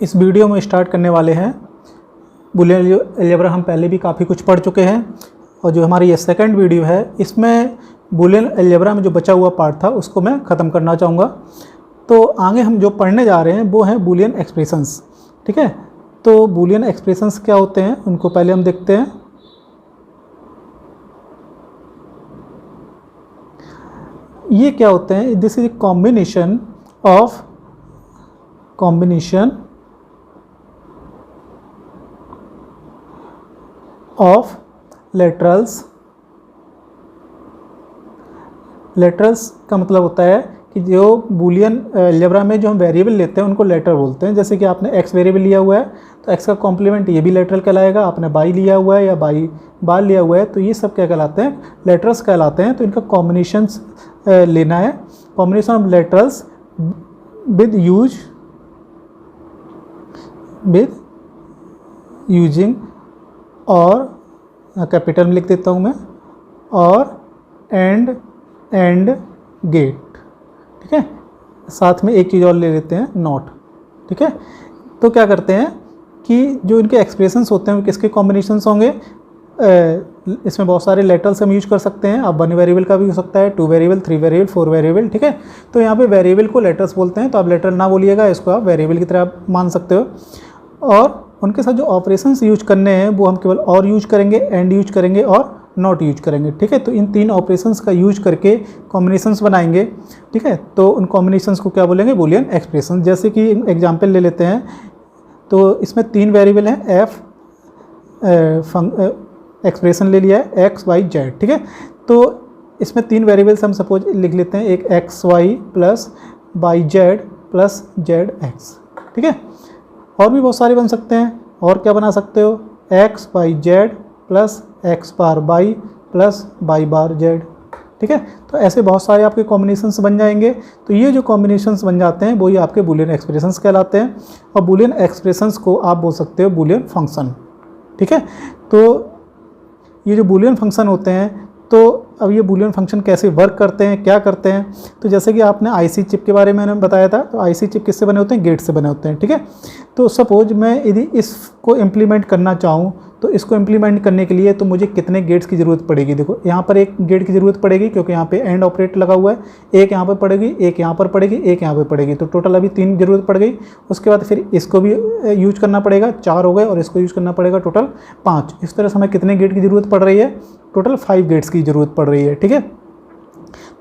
इस वीडियो में स्टार्ट करने वाले हैं बूलियन अलजेब्रा। हम पहले भी काफ़ी कुछ पढ़ चुके हैं और जो हमारी ये सेकंड वीडियो है इसमें बूलियन अलजेब्रा में जो बचा हुआ पार्ट था उसको मैं ख़त्म करना चाहूँगा। तो आगे हम जो पढ़ने जा रहे हैं वो हैं बूलियन एक्सप्रेशंस। ठीक है, तो बूलियन एक्सप्रेशंस क्या होते हैं उनको पहले हम देखते हैं। ये क्या होते हैं? This is combination of laterals का मतलब होता है कि जो बूलियन अलजेब्रा में जो हम वेरिएबल लेते हैं उनको लेटर बोलते हैं। जैसे कि आपने एक्स वेरिएबल लिया हुआ है तो एक्स का कॉम्प्लीमेंट ये भी लेटरल कहलाएगा। आपने बाई लिया हुआ है या बाई बार लिया हुआ है तो ये सब क्या कहलाते हैं? लेटरल्स कहलाते हैं। तो इनका कॉम्बिनेशंस लेना है। Combination of laterals with using और कैपिटल में लिख देता हूँ मैं, और एंड गेट। ठीक है, साथ में एक चीज़ और ले लेते हैं, नॉट। ठीक है, तो क्या करते हैं कि जो इनके एक्सप्रेशंस होते हैं वो किसके कॉम्बिनेशंस होंगे? इसमें बहुत सारे लेटर्स हम यूज कर सकते हैं। अब 1 वेरिएबल का भी हो सकता है, 2 वेरिएबल, 3 वेरिएबल, 4 वेरिएबल। ठीक है, तो यहाँ पे वेरिएबल को लेटर्स बोलते हैं, तो आप लेटर ना बोलिएगा, इसको आप वेरिएबल की तरह मान सकते हो। और उनके साथ जो ऑपरेशंस यूज करने हैं वो हम केवल और यूज करेंगे, एंड यूज करेंगे और नॉट यूज करेंगे। ठीक है, तो इन 3 ऑपरेशंस का यूज करके कॉम्बिनेशंस बनाएंगे। ठीक है, तो उन कॉम्बिनेशंस को क्या बोलेंगे? Boolean expression. जैसे कि एग्जांपल ले लेते हैं, तो इसमें 3 वेरिएबल हैं, एफ एक्सप्रेशन ले लिया है एक्स वाई जेड। ठीक है, तो इसमें 3 वेरिएबल्स हम सपोज लिख लेते हैं, एक X Y plus Y Z plus Z X. ठीक है, और भी बहुत सारे बन सकते हैं। और क्या बना सकते हो? X y Z plus x bar y plus y bar z. ठीक है, तो ऐसे बहुत सारे आपके कॉम्बिनेशंस बन जाएंगे। तो ये जो कॉम्बिनेशंस बन जाते हैं वही आपके बूलियन एक्सप्रेशंस कहलाते हैं। और बूलियन एक्सप्रेशंस को आप बोल सकते हो बूलियन फंक्शन। ठीक है, तो ये जो बूलियन फंक्शन होते हैं, तो अब ये बूलियन फंक्शन कैसे वर्क करते हैं, क्या करते हैं? तो जैसे कि आपने आईसी चिप के बारे में मैंने बताया था, तो आईसी चिप किससे बने होते हैं? गेट से बने होते हैं। ठीक है, तो सपोज मैं यदि इसको इम्प्लीमेंट करना चाहूँ तो इसको इम्प्लीमेंट करने के लिए तो मुझे कितने गेट्स की ज़रूरत पड़ेगी? देखो यहाँ पर एक गेट की ज़रूरत पड़ेगी क्योंकि यहाँ पे एंड ऑपरेटर लगा हुआ है। एक यहाँ पर पड़ेगी, एक यहाँ पर पड़ेगी, एक यहाँ पर पड़ेगी, तो टोटल अभी 3 ज़रूरत पड़ गई। उसके बाद फिर इसको भी यूज करना पड़ेगा, 4 हो गए, और इसको यूज करना पड़ेगा, टोटल 5। इस तरह से हमें कितने गेट की ज़रूरत पड़ रही है? टोटल 5 गेट्स की ज़रूरत पड़ रही है। ठीक है,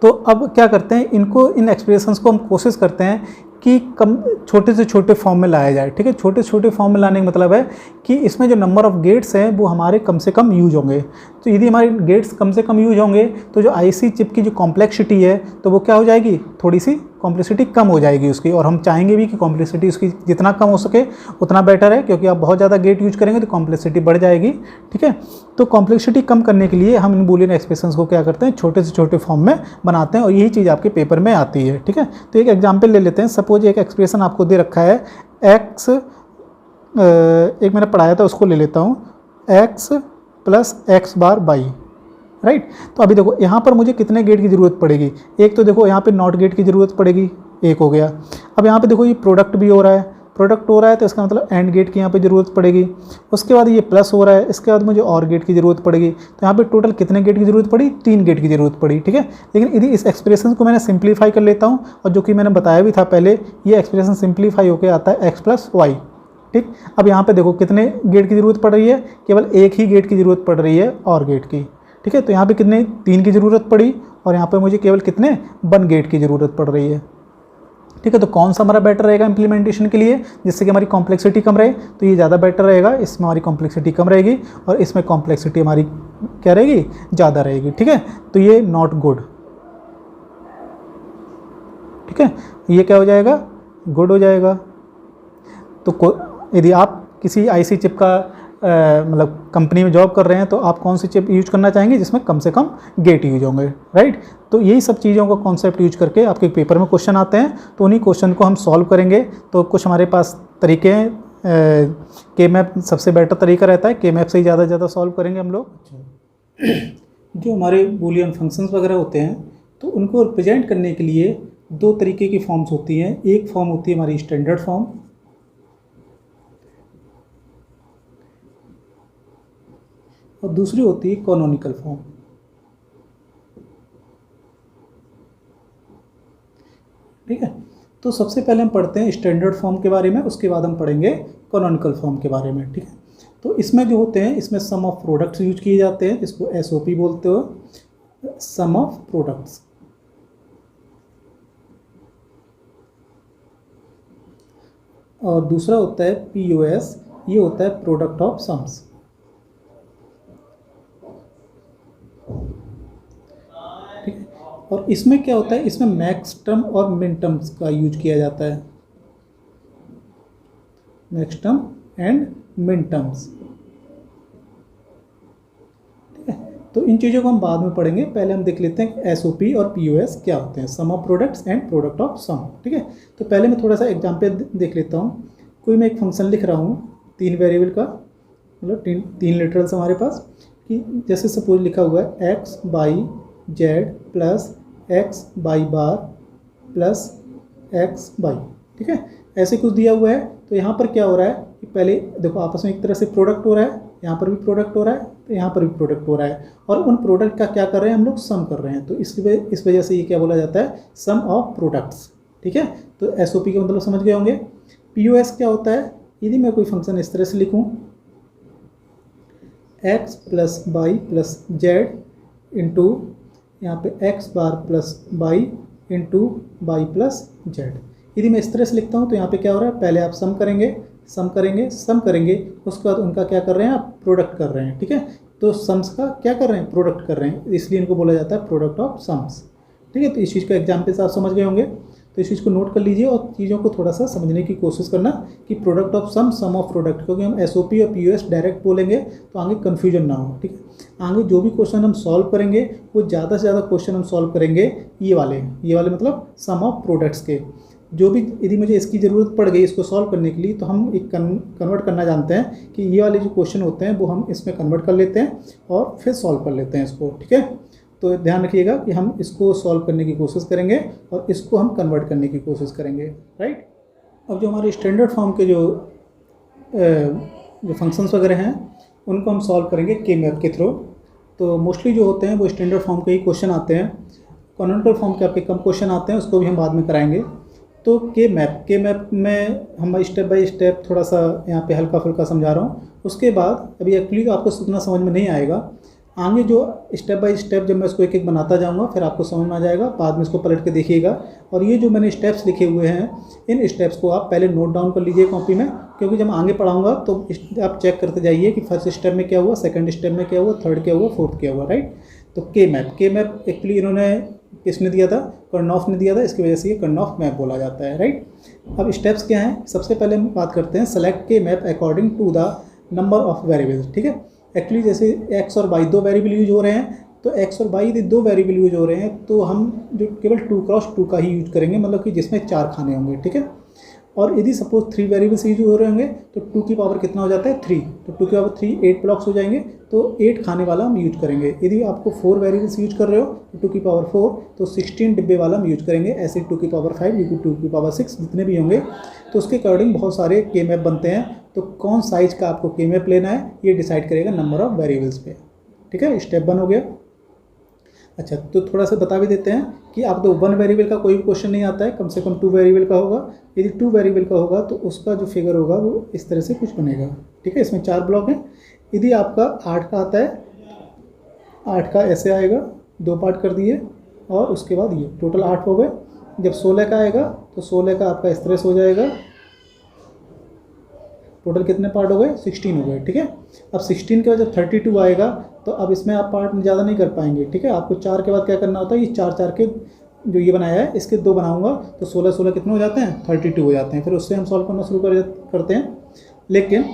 तो अब क्या करते हैं, इन एक्सप्रेशंस को हम कोशिश करते हैं कि कम छोटे से छोटे फॉर्म में लाया जाए। ठीक है, छोटे से छोटे फॉर्म में लाने का मतलब है कि इसमें जो नंबर ऑफ़ गेट्स हैं वो हमारे कम से कम यूज होंगे। तो यदि हमारे गेट्स कम से कम यूज होंगे तो जो आईसी चिप की जो कॉम्प्लेक्सिटी है तो वो क्या हो जाएगी? थोड़ी सी कॉम्प्लेक्सिटी कम हो जाएगी उसकी। और हम चाहेंगे भी कि कॉम्प्लेक्सिटी उसकी जितना कम हो सके उतना बेटर है, क्योंकि आप बहुत ज़्यादा गेट यूज करेंगे तो कॉम्प्लेक्सिटी बढ़ जाएगी। ठीक है, तो कॉम्प्लेक्सिटी कम करने के लिए हम इन बूलियन एक्सप्रेशंस को क्या करते हैं? छोटे से छोटे फॉर्म में बनाते हैं, और यही चीज़ आपके पेपर में आती है। ठीक है, तो एक एग्जाम्पल ले लेते हैं। सपोज एक एक्सप्रेशन आपको दे रखा है एक्स, एक मैंने पढ़ाया था उसको ले लेता हूँ, x plus x bar by. Right, तो अभी देखो यहाँ पर मुझे कितने गेट की ज़रूरत पड़ेगी? एक तो देखो यहाँ पे नॉट गेट की ज़रूरत पड़ेगी, एक हो गया। अब यहाँ पे देखो ये प्रोडक्ट भी हो रहा है, तो इसका मतलब एंड गेट की यहाँ पे ज़रूरत पड़ेगी। उसके बाद ये प्लस हो रहा है, इसके बाद मुझे और गेट की ज़रूरत पड़ेगी। तो यहाँ पे टोटल कितने गेट की ज़रूरत पड़ी? 3 गेट की ज़रूरत पड़ी। ठीक है, लेकिन यदि इस एक्सप्रेशन को मैंने सिंप्लीफाई कर लेता हूँ, और जो कि मैंने बताया भी था पहले, ये एक्सप्रेशन सिंप्लीफाई होकर आता है एक्स प्लस वाई। ठीक, अब यहाँ पर देखो कितने गेट की ज़रूरत पड़ रही है? केवल एक ही गेट की ज़रूरत पड़ रही है, और गेट की। ठीक है, तो यहाँ पे कितने? 3 की ज़रूरत पड़ी, और यहाँ पे मुझे केवल कितने? 1 गेट की ज़रूरत पड़ रही है। ठीक है, तो कौन सा हमारा बेटर रहेगा इम्प्लीमेंटेशन के लिए, जिससे कि हमारी कॉम्प्लेक्सिटी कम रहे? तो ये ज़्यादा बेटर रहेगा, इसमें हमारी कॉम्प्लेक्सिटी कम रहेगी, और इसमें कॉम्प्लेक्सिटी हमारी क्या रहेगी? ज़्यादा रहेगी। ठीक है, तो ये नॉट गुड। ठीक है, ये क्या हो जाएगा? गुड हो जाएगा। तो यदि आप किसी आईसी चिप का मतलब कंपनी में जॉब कर रहे हैं तो आप कौन सी चिप यूज करना चाहेंगे जिसमें कम से कम गेट यूज होंगे? राइट, तो यही सब चीज़ों का कॉन्सेप्ट यूज करके आपके पेपर में क्वेश्चन आते हैं, तो उन्हीं क्वेश्चन को हम सॉल्व करेंगे। तो कुछ हमारे पास तरीके हैं, के मैप सबसे बेटर तरीका रहता है, के मैप से ही ज़्यादा सॉल्व करेंगे हम लोग। जो हमारे बूलियन फंक्शंस वगैरह होते हैं तो उनको रिप्रेजेंट करने के लिए 2 तरीके की फॉर्म्स होती हैं। एक फॉर्म होती है हमारी स्टैंडर्ड फॉर्म, और दूसरी होती है कैनोनिकल फॉर्म। ठीक है, तो सबसे पहले हम पढ़ते हैं स्टैंडर्ड फॉर्म के बारे में, उसके बाद हम पढ़ेंगे कैनोनिकल फॉर्म के बारे में। ठीक है, तो इसमें जो होते हैं, इसमें सम ऑफ प्रोडक्ट्स यूज किए जाते हैं, इसको एसओपी बोलते हो, सम ऑफ प्रोडक्ट्स। और दूसरा होता है पीओएस, ये होता है प्रोडक्ट ऑफ सम्स। ठीक है, और इसमें क्या होता है, इसमें मैक्स टर्म और मिन टर्म्स का यूज किया जाता है, मैक्स टर्म एंड मिन टर्म्स। ठीक है, तो इन चीज़ों को हम बाद में पढ़ेंगे, पहले हम देख लेते हैं कि एसओपी और पीओएस क्या होते हैं, sum of products and product of sum. ठीक है, तो पहले मैं थोड़ा सा एग्जाम्पल देख लेता हूँ। कोई मैं एक फंक्शन लिख रहा हूँ 3 वेरिएबल का, मतलब 3 लिटरल्स हमारे पास, कि जैसे सपोज लिखा हुआ है x by z plus x by bar plus x by. ठीक है, ऐसे कुछ दिया हुआ है। तो यहाँ पर क्या हो रहा है कि पहले देखो आपस में एक तरह से प्रोडक्ट हो रहा है, यहाँ पर भी प्रोडक्ट हो रहा है, तो यहाँ पर भी प्रोडक्ट हो रहा है, और उन प्रोडक्ट का क्या कर रहे हैं हम लोग, सम कर रहे हैं। तो इस वजह से ये क्या बोला जाता है, सम ऑफ प्रोडक्ट्स। ठीक है, तो एसओपी का मतलब समझ गए होंगे। पीओएस क्या होता है, यदि मैं कोई फंक्शन इस तरह से लिखूँ x plus by plus Z into यहाँ पे x bar plus by into by plus Z, यदि मैं इस तरह से लिखता हूँ तो यहाँ पे क्या हो रहा है, पहले आप सम करेंगे, उसके बाद उनका क्या कर रहे हैं, आप प्रोडक्ट कर रहे हैं। ठीक है, तो सम्स का क्या कर रहे हैं, प्रोडक्ट कर रहे हैं, इसलिए इनको बोला जाता है प्रोडक्ट ऑफ सम्स। ठीक है, तो इस चीज़ का एग्जाम्पल्स आप समझ गए होंगे, तो इस चीज़ को नोट कर लीजिए और चीज़ों को थोड़ा सा समझने की कोशिश करना कि product of sum of product, क्योंकि हम एसओपी और पीओएस डायरेक्ट बोलेंगे तो आगे कन्फ्यूजन ना हो। ठीक है, आगे जो भी क्वेश्चन हम सॉल्व करेंगे वो ज़्यादा से ज़्यादा क्वेश्चन हम सॉल्व करेंगे ये वाले मतलब सम ऑफ प्रोडक्ट्स के। जो भी यदि मुझे इसकी ज़रूरत पड़ गई इसको सॉल्व करने के लिए, तो हम एक कन्वर्ट करना जानते हैं कि ये वाले जो क्वेश्चन होते हैं वो हम इसमें कन्वर्ट कर लेते हैं और फिर सॉल्व कर लेते हैं इसको। ठीक है, तो ध्यान रखिएगा कि हम इसको सॉल्व करने की कोशिश करेंगे और इसको हम कन्वर्ट करने की कोशिश करेंगे। राइट, अब जो हमारे स्टैंडर्ड फॉर्म के जो फंक्शंस वगैरह हैं उनको हम सॉल्व करेंगे के मैप के थ्रू। तो मोस्टली जो होते हैं वो स्टैंडर्ड फॉर्म के ही क्वेश्चन आते हैं, कैनोनिकल फॉर्म के आपके कम क्वेश्चन आते हैं, उसको भी हम बाद में कराएंगे। तो के मैप में हम स्टेप बाय स्टेप थोड़ा सा यहाँ पे हल्का फुल्का समझा रहा हूँ। उसके बाद अभी एक्चुअली आपको उतना समझ में नहीं आएगा, आगे जो स्टेप बाय स्टेप जब मैं इसको एक एक बनाता जाऊंगा फिर आपको समझ में आ जाएगा, बाद में इसको पलट के देखिएगा। और ये जो मैंने स्टेप्स लिखे हुए हैं इन स्टेप्स को आप पहले नोट डाउन कर लीजिए कॉपी में, क्योंकि जब आगे पढ़ाऊंगा तो आप चेक करते जाइए कि फर्स्ट स्टेप में क्या हुआ, सेकंड स्टेप में क्या हुआ, थर्ड क्या हुआ, फोर्थ क्या हुआ। राइट, तो के मैप एक्चुअली इन्होंने किसने दिया था, कर्नॉफ ने दिया था, इसकी वजह से ये कर्नॉफ मैप बोला जाता है। राइट, अब स्टेप्स क्या हैं, सबसे पहले हम बात करते हैं select K map according to the number of variables. ठीक है, एक्चुअली जैसे एक्स और वाई 2 वेरिएबल यूज हो रहे हैं, तो एक्स और वाई यदि 2 वेरिएबल यूज हो रहे हैं तो हम जो केवल 2x2 का ही यूज करेंगे, मतलब कि जिसमें 4 खाने होंगे। ठीक है, और यदि सपोज 3 वेरिएबल्स यूज हो रहे होंगे तो 2 की पावर कितना हो जाता है, 3, तो 2 की पावर 3 8 ब्लॉक्स हो जाएंगे, तो 8 खाने वाला हम यूज करेंगे। यदि आपको 4 वेरिएबल्स यूज कर रहे हो तो 2 की पावर 4, तो 16 डिब्बे वाला हम यूज करेंगे। ऐसे 2 की पावर 5, 2 की पावर 6 जितने भी होंगे, तो उसके अकॉर्डिंग बहुत सारे के मैप बनते हैं। तो कौन साइज का आपको के मैप लेना है ये डिसाइड करेगा नंबर ऑफ वेरिएबल्स पे। ठीक है, स्टेप 1 हो गया। अच्छा, तो थोड़ा सा बता भी देते हैं कि आप तो 1 वेरिएबल का कोई भी क्वेश्चन नहीं आता है, कम से कम 2 वेरिएबल का होगा। यदि 2 वेरिएबल का होगा तो उसका जो फिगर होगा वो इस तरह से कुछ बनेगा। ठीक है, इसमें 4 ब्लॉक हैं। यदि आपका 8 का आता है, 8 का ऐसे आएगा, 2 पार्ट कर दिए, और उसके बाद ये टोटल 8 हो गए। जब 16 का आएगा तो 16 का आपका इस तरह से हो जाएगा, टोटल कितने पार्ट हो गए, 16 हो गए। ठीक है, अब 16 के बाद जब 32 आएगा तो अब इसमें आप पार्ट ज़्यादा नहीं कर पाएंगे। ठीक है, आपको 4 के बाद क्या करना होता है, ये 4 के जो ये बनाया है इसके 2 बनाऊंगा, तो 16 कितने हो जाते हैं, 32 हो जाते हैं। फिर उससे हम सॉल्व करना शुरू करते हैं। लेकिन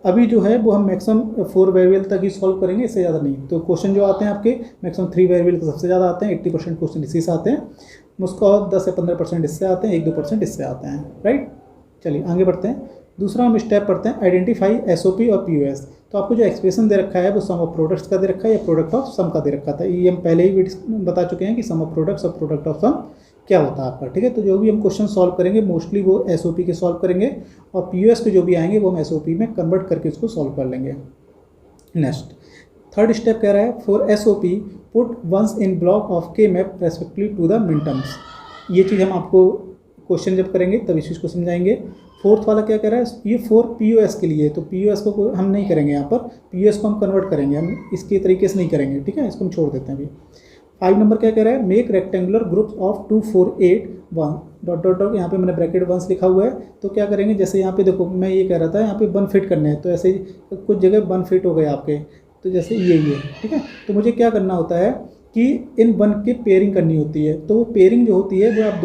अभी जो है वो हम मैक्सिमम 4 वेरिएबल तक ही सॉल्व करेंगे, इससे ज़्यादा नहीं। तो क्वेश्चन जो आते हैं आपके मैक्सिमम 3 वेरिएबल सबसे ज़्यादा आते हैं, 80% क्वेश्चन इसी से आते हैं। उसका 10 से 15% इससे आते हैं, 1-2% इससे आते हैं। राइट, चलिए आगे बढ़ते हैं। दूसरा हम स्टेप पढ़ते हैं आइडेंटिफाई एसओपी और पीओएस। तो आपको जो एक्सप्रेशन दे रखा है वो सम ऑफ प्रोडक्ट्स का दे रखा है या प्रोडक्ट ऑफ सम का दे रखा था। ये हम पहले ही बता चुके हैं कि सम ऑफ प्रोडक्ट्स और प्रोडक्ट ऑफ सम क्या होता है आपका। ठीक है, तो जो भी हम क्वेश्चन सॉल्व करेंगे मोस्टली वो एसओपी के सॉल्व करेंगे, और पीओएस के जो भी आएंगे वो हम एसओपी में कन्वर्ट करके उसको सॉल्व कर लेंगे। नेक्स्ट थर्ड स्टेप कह रहा है for SOP put ones in block of K map respectively to the min terms. ये चीज़ हम आपको क्वेश्चन जब करेंगे तब इस चीज़ को समझाएंगे। फोर्थ वाला क्या कह रहा है, ये फॉर POS के लिए, तो POS को हम नहीं करेंगे यहाँ पर, POS को हम कन्वर्ट करेंगे, हम इसके तरीके से नहीं करेंगे, ठीक है, इसको हम छोड़ देते हैं अभी। 5 नंबर क्या कह रहा है, make rectangular groups of 2 4 8 1 dot dot dot, यहाँ पे मैंने ब्रैकेट 1 लिखा हुआ है। तो क्या करेंगे, जैसे यहाँ पे देखो मैं ये कह रहा था यहाँ पे 1 फिट करने हैं, तो ऐसे ही कुछ जगह 1 फिट हो गए आपके, तो जैसे ये ठीक है। तो मुझे क्या करना होता है कि इन 1 की पेयरिंग करनी होती है। तो वो पेयरिंग जो होती है वो आप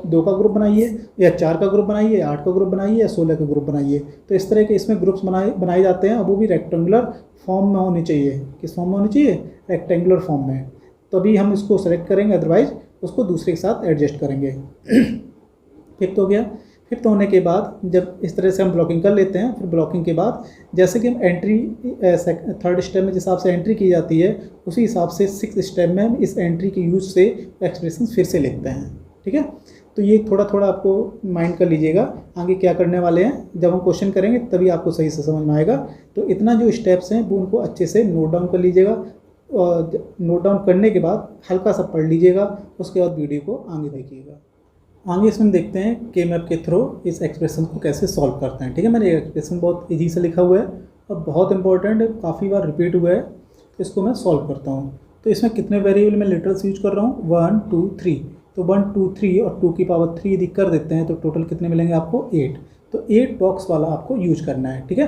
2 का ग्रुप बनाइए, या 4 का ग्रुप बनाइए, 8 का ग्रुप बनाइए, या 16 का ग्रुप बनाइए। तो इस तरह के इसमें ग्रुप्स बनाए जाते हैं। अब वो भी रेक्टेंगुलर फॉर्म में होनी चाहिए। किस फॉर्म में होनी चाहिए, रेक्टेंगुलर फॉर्म में। तभी हम इसको सेलेक्ट करेंगे, अदरवाइज उसको दूसरे के साथ एडजस्ट करेंगे। फिफ्थ हो गया। फिफ्थ होने के बाद जब इस तरह से हम ब्लॉकिंग कर लेते हैं, फिर ब्लॉकिंग के बाद जैसे कि हम एंट्री थर्ड स्टेप में जिस हिसाब से एंट्री की जाती है, उसी हिसाब से 6th स्टेप में हम इस एंट्री के यूज से एक्सप्रेशन फिर से लिखते हैं, ठीक है। तो ये थोड़ा थोड़ा आपको माइंड कर लीजिएगा, आगे क्या करने वाले हैं जब हम क्वेश्चन करेंगे तभी आपको सही से समझ में आएगा। तो इतना जो स्टेप्स हैं वो उनको अच्छे से नोट डाउन कर लीजिएगा, और नोट डाउन करने के बाद हल्का सा पढ़ लीजिएगा, उसके बाद वीडियो को आगे देखिएगा। आगे इसमें देखते हैं के मैप के थ्रू इस एक्सप्रेशन को कैसे सॉल्व करते हैं, ठीक है। मैंने एक्सप्रेशन बहुत ईजी से लिखा हुआ है और बहुत इंपॉर्टेंट है, काफ़ी बार रिपीट हुआ है, तो इसको मैं सॉल्व करता हूँ। तो इसमें कितने वेरिएबल में लिटरल्स यूज कर रहा हूँ, 1 2 3। तो 1 2 3 और 2 की पावर 3 यदि कर देते हैं तो टोटल कितने मिलेंगे आपको, 8। तो 8 बॉक्स वाला आपको यूज करना है, ठीक है।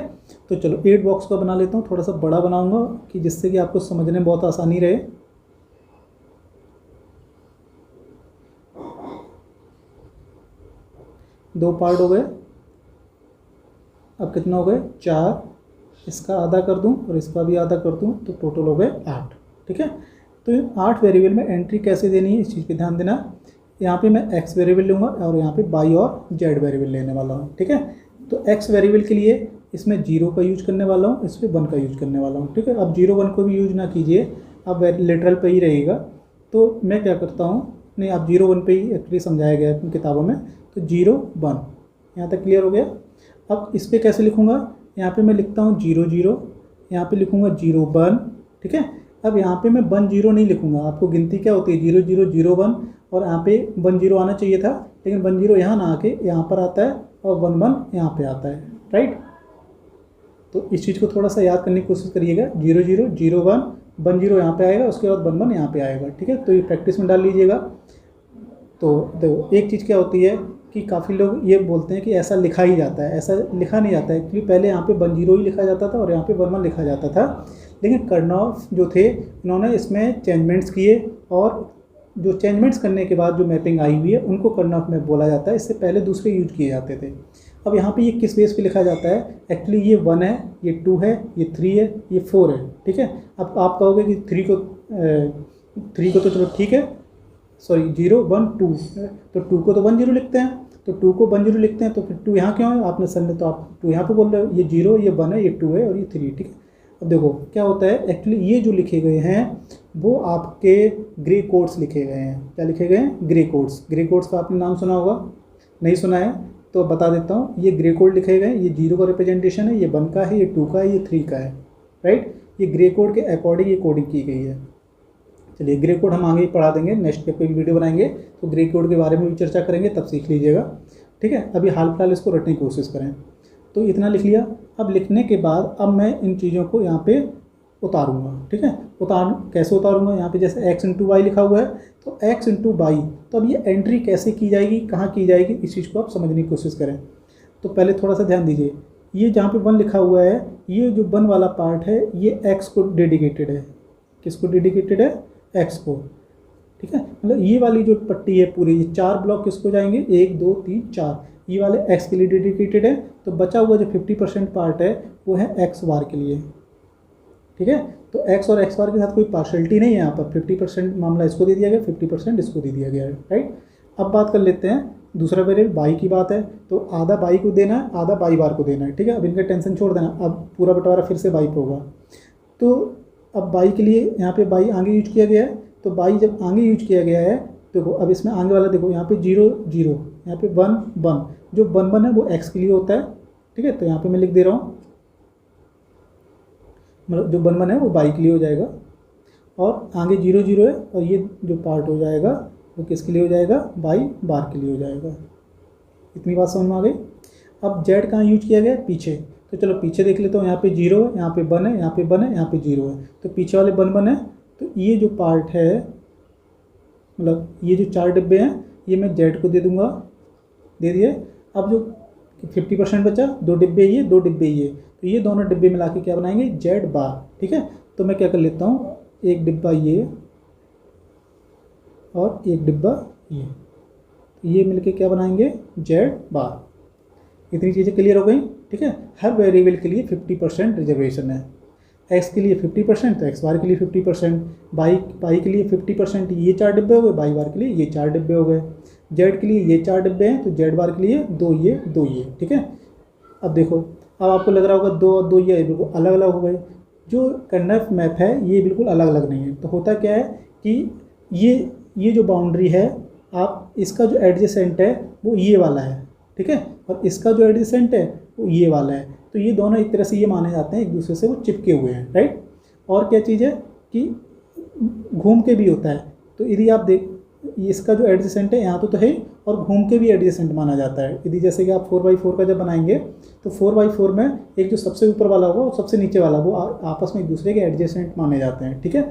तो चलो 8 बॉक्स का बना लेता हूँ, थोड़ा सा बड़ा बनाऊंगा कि जिससे कि आपको समझने में बहुत आसानी रहे। दो पार्ट हो गए, अब कितना हो गए, 4। इसका आधा कर दूं और इसका भी आधा कर दूं तो टोटल हो गए 8, ठीक है। तो 8 वेरिएबल में एंट्री कैसे देनी है, इस चीज़ पे ध्यान देना। यहाँ पे मैं x वेरिएबल लूँगा और यहाँ पे y और z वेरिएबल लेने वाला हूँ, ठीक है। तो x वेरिएबल के लिए इसमें 0 का यूज करने वाला हूँ, इस पर 1 का यूज करने वाला हूँ, ठीक है। अब 0 1 को भी यूज ना कीजिए, अब लिटरल पे ही रहेगा। तो मैं क्या करता हूँ, नहीं आप 0 1 पे ही एक्चुअली समझाया गया है अपनी किताबों में। तो 0 1 यहाँ तक क्लियर हो गया। अब इस पर कैसे लिखूँगा, यहाँ पे मैं लिखता हूँ 0 0, यहाँ पे लिखूँगा 0 1, ठीक है। अब यहाँ पे मैं 1 0 नहीं लिखूँगा, आपको गिनती क्या होती है 0 0 0 1, और यहाँ पे 1 0 आना चाहिए था, लेकिन 1 0 यहाँ ना आके यहाँ पर आता है और 1 1 यहाँ पे आता है, राइट। तो इस चीज़ को थोड़ा सा याद करने की कोशिश करिएगा, 0 0 0 1 1 0 यहाँ पे आएगा, उसके बाद 1 1 यहाँ पे आएगा, ठीक है। तो ये प्रैक्टिस में डाल लीजिएगा। तो देखो एक चीज़ क्या होती है कि काफ़ी लोग ये बोलते हैं कि ऐसा लिखा ही जाता है, ऐसा लिखा नहीं जाता है। एक्चुअली पहले यहाँ पे 1 0 ही लिखा जाता था और यहाँ पे 1 1 लिखा जाता था, लेकिन कर्नौफ जो थे इन्होंने इसमें चेंजमेंट्स किए, और जो चेंजमेंट्स करने के बाद जो मैपिंग आई हुई है उनको कर्नौफ में बोला जाता है। इससे पहले दूसरे यूज किए जाते थे। अब यहाँ पे ये किस बेस पे लिखा जाता है, एक्चुअली ये 1 है, ये 2 है, ये 3 है, ये 4 है, ठीक है। अब आप कहोगे कि 3 को तो चलो ठीक है, सॉरी 0 1 2, तो 2 को तो 1 0 लिखते हैं, तो 2 को 1 0 लिखते हैं, तो फिर 2 यहाँ क्यों है, आपने सर ने तो आप 2 यहाँ पे बोल रहे हो, ये 0 ये 1 है, ये 2 है और ये 3, ठीक है। अब देखो क्या होता है, एक्चुअली ये जो लिखे गए हैं वो आपके ग्रे कोड्स लिखे गए हैं। क्या लिखे गए हैं, ग्रे कोड्स। ग्रे कोड्स का आपने नाम सुना होगा, नहीं सुना है तो बता देता हूँ। ये ग्रे कोड लिखे गए, ये 0 का रिप्रेजेंटेशन है, ये 1 का है, ये 2 का है, ये 3 का है, राइट। ये ग्रे कोड के अकॉर्डिंग ये कोडिंग की गई है। चलिए ग्रे कोड हम आगे ही पढ़ा देंगे, नेक्स्ट पे कोई वीडियो बनाएंगे तो ग्रे कोड के बारे में भी चर्चा करेंगे, तब सीख लीजिएगा, ठीक है। अभी हाल फिलहाल इसको रटने की कोशिश करें। तो इतना लिख लिया। अब लिखने के बाद अब मैं इन चीज़ों को यहाँ पे उतारूँगा, ठीक है। कैसे उतारूँगा, यहाँ पे जैसे x इंटू वाई लिखा हुआ है, तो x इंटू वाई, तो अब ये एंट्री कैसे की जाएगी, कहाँ की जाएगी, इस चीज़ को आप समझने की कोशिश करें। तो पहले थोड़ा सा ध्यान दीजिए, ये जहाँ पे 1 लिखा हुआ है, ये जो 1 वाला पार्ट है ये x को डेडिकेटेड है। किसको डेडिकेटेड है, x को, ठीक है। मतलब ये वाली जो पट्टी है पूरी, ये 4 ब्लॉक किसको जाएंगे, 1 2 3 4, ये वाले x के लिए डेडिकेटेड है। तो बचा हुआ जो 50% पार्ट है वो है x बार के लिए, ठीक है। तो x और x बार के साथ कोई पार्शलिटी नहीं है यहाँ पर, 50% मामला इसको दे दिया गया, 50% इसको दे दिया गया है, राइट। अब बात कर लेते हैं दूसरा वेरिएबल y की बात है, तो आधा y को देना है, आधा y बार को देना है, ठीक है। अब इनका टेंशन छोड़ देना, अब पूरा बंटवारा फिर से y पे होगा। तो अब y के लिए यहाँ पे y आगे यूज किया गया है, तो y जब आगे यूज किया गया है, देखो अब इसमें आगे वाला देखो, यहाँ पे 0 0, यहाँ पे 1 1, जो 1 1 है वो x के लिए होता है, ठीक है। तो यहाँ पे मैं लिख दे रहा हूँ मतलब जो 1 1 है वो बाई के लिए हो जाएगा, और आगे 0 0 है, और ये जो पार्ट हो जाएगा वो किसके लिए हो जाएगा, बाई बार के लिए हो जाएगा। इतनी बात समझ में आ गई। अब जेड कहाँ यूज किया गया है, पीछे, तो चलो पीछे देख लेते हो। यहाँ पे 0 है, यहाँ पे 1 है, यहाँ पे 1 है, यहाँ पे 0 है, तो पीछे वाले 1 1 है। तो ये जो पार्ट है, मतलब ये जो 4 डिब्बे हैं, ये मैं जेड को दे दूंगा, दे दिए। अब जो 50% बचा, 2 डिब्बे ये, 2 डिब्बे ये, तो ये दोनों डिब्बे मिला के क्या बनाएंगे, जेड बार। ठीक है, तो मैं क्या कर लेता हूँ, एक डिब्बा ये और एक डिब्बा ये मिलके क्या बनाएंगे, जेड बार। इतनी चीज़ें क्लियर हो गई। ठीक है, हर वेरिएबल के लिए 50% रिजर्वेशन है। एक्स के लिए 50%, तो एक्स बार के लिए 50%, बाई के लिए 50%, ये 4 डिब्बे हो गए, बाई बार के लिए ये 4 डिब्बे हो गए। जेड के लिए ये 4 डिब्बे हैं, तो जेड बार के लिए 2 ये 2 ये। ठीक है, अब देखो, अब आपको लग रहा होगा 2 और 2 ये बिल्कुल अलग अलग हो गए। जो कर्नफ मैप है ये बिल्कुल अलग अलग नहीं है। तो होता क्या है कि ये जो बाउंड्री है, आप इसका जो एडजेसेंट है वो ये वाला है। ठीक है, और इसका जो एडजेसेंट है वो ये वाला है। तो ये दोनों एक तरह से ये माने जाते हैं एक दूसरे से वो चिपके हुए हैं, राइट। और क्या चीज़ है कि घूम के भी होता है। तो यदि आप देख, इसका जो एडजेसेंट है यहाँ तो है, और घूम के भी एडजेसेंट माना जाता है। यदि जैसे कि आप 4x4 का जब बनाएंगे, तो 4x4 में एक जो सबसे ऊपर वाला होगा और सबसे नीचे वाला, वो आपस में एक दूसरे के एडजेसेंट माने जाते हैं। ठीक है,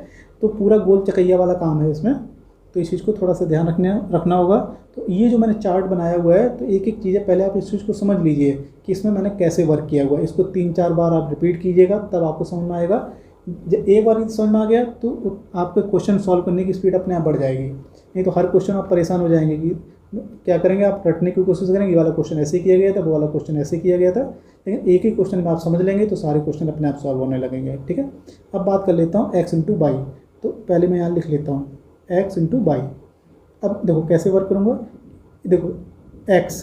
तो पूरा गोल चकैया वाला काम है इसमें, तो इस चीज़ को थोड़ा सा ध्यान रखना होगा। तो ये जो मैंने चार्ट बनाया हुआ है, तो एक एक चीज़ें पहले आप इस चीज़ को समझ लीजिए कि इसमें मैंने कैसे वर्क किया हुआ है। इसको 3-4 बार आप रिपीट कीजिएगा, तब आपको समझ में आएगा। जब एक बार समझ में आ गया तो आपके क्वेश्चन सॉल्व करने की स्पीड अपने आप बढ़ जाएगी। नहीं तो हर क्वेश्चन आप परेशान हो जाएंगे कि क्या करेंगे, आप रटने की कोशिश करेंगे, ये वाला क्वेश्चन ऐसे किया गया था, वो वाला क्वेश्चन ऐसे किया गया था। लेकिन एक ही क्वेश्चन में आप समझ लेंगे तो सारे क्वेश्चन अपने आप सॉल्व होने लगेंगे। ठीक है, अब बात कर लेता हूँ एक्स इंटू बाई। तो पहले मैं यहाँ लिख लेता हूँ एक्स इंटू बाई। अब देखो कैसे वर्क करूँगा, देखो एक्स,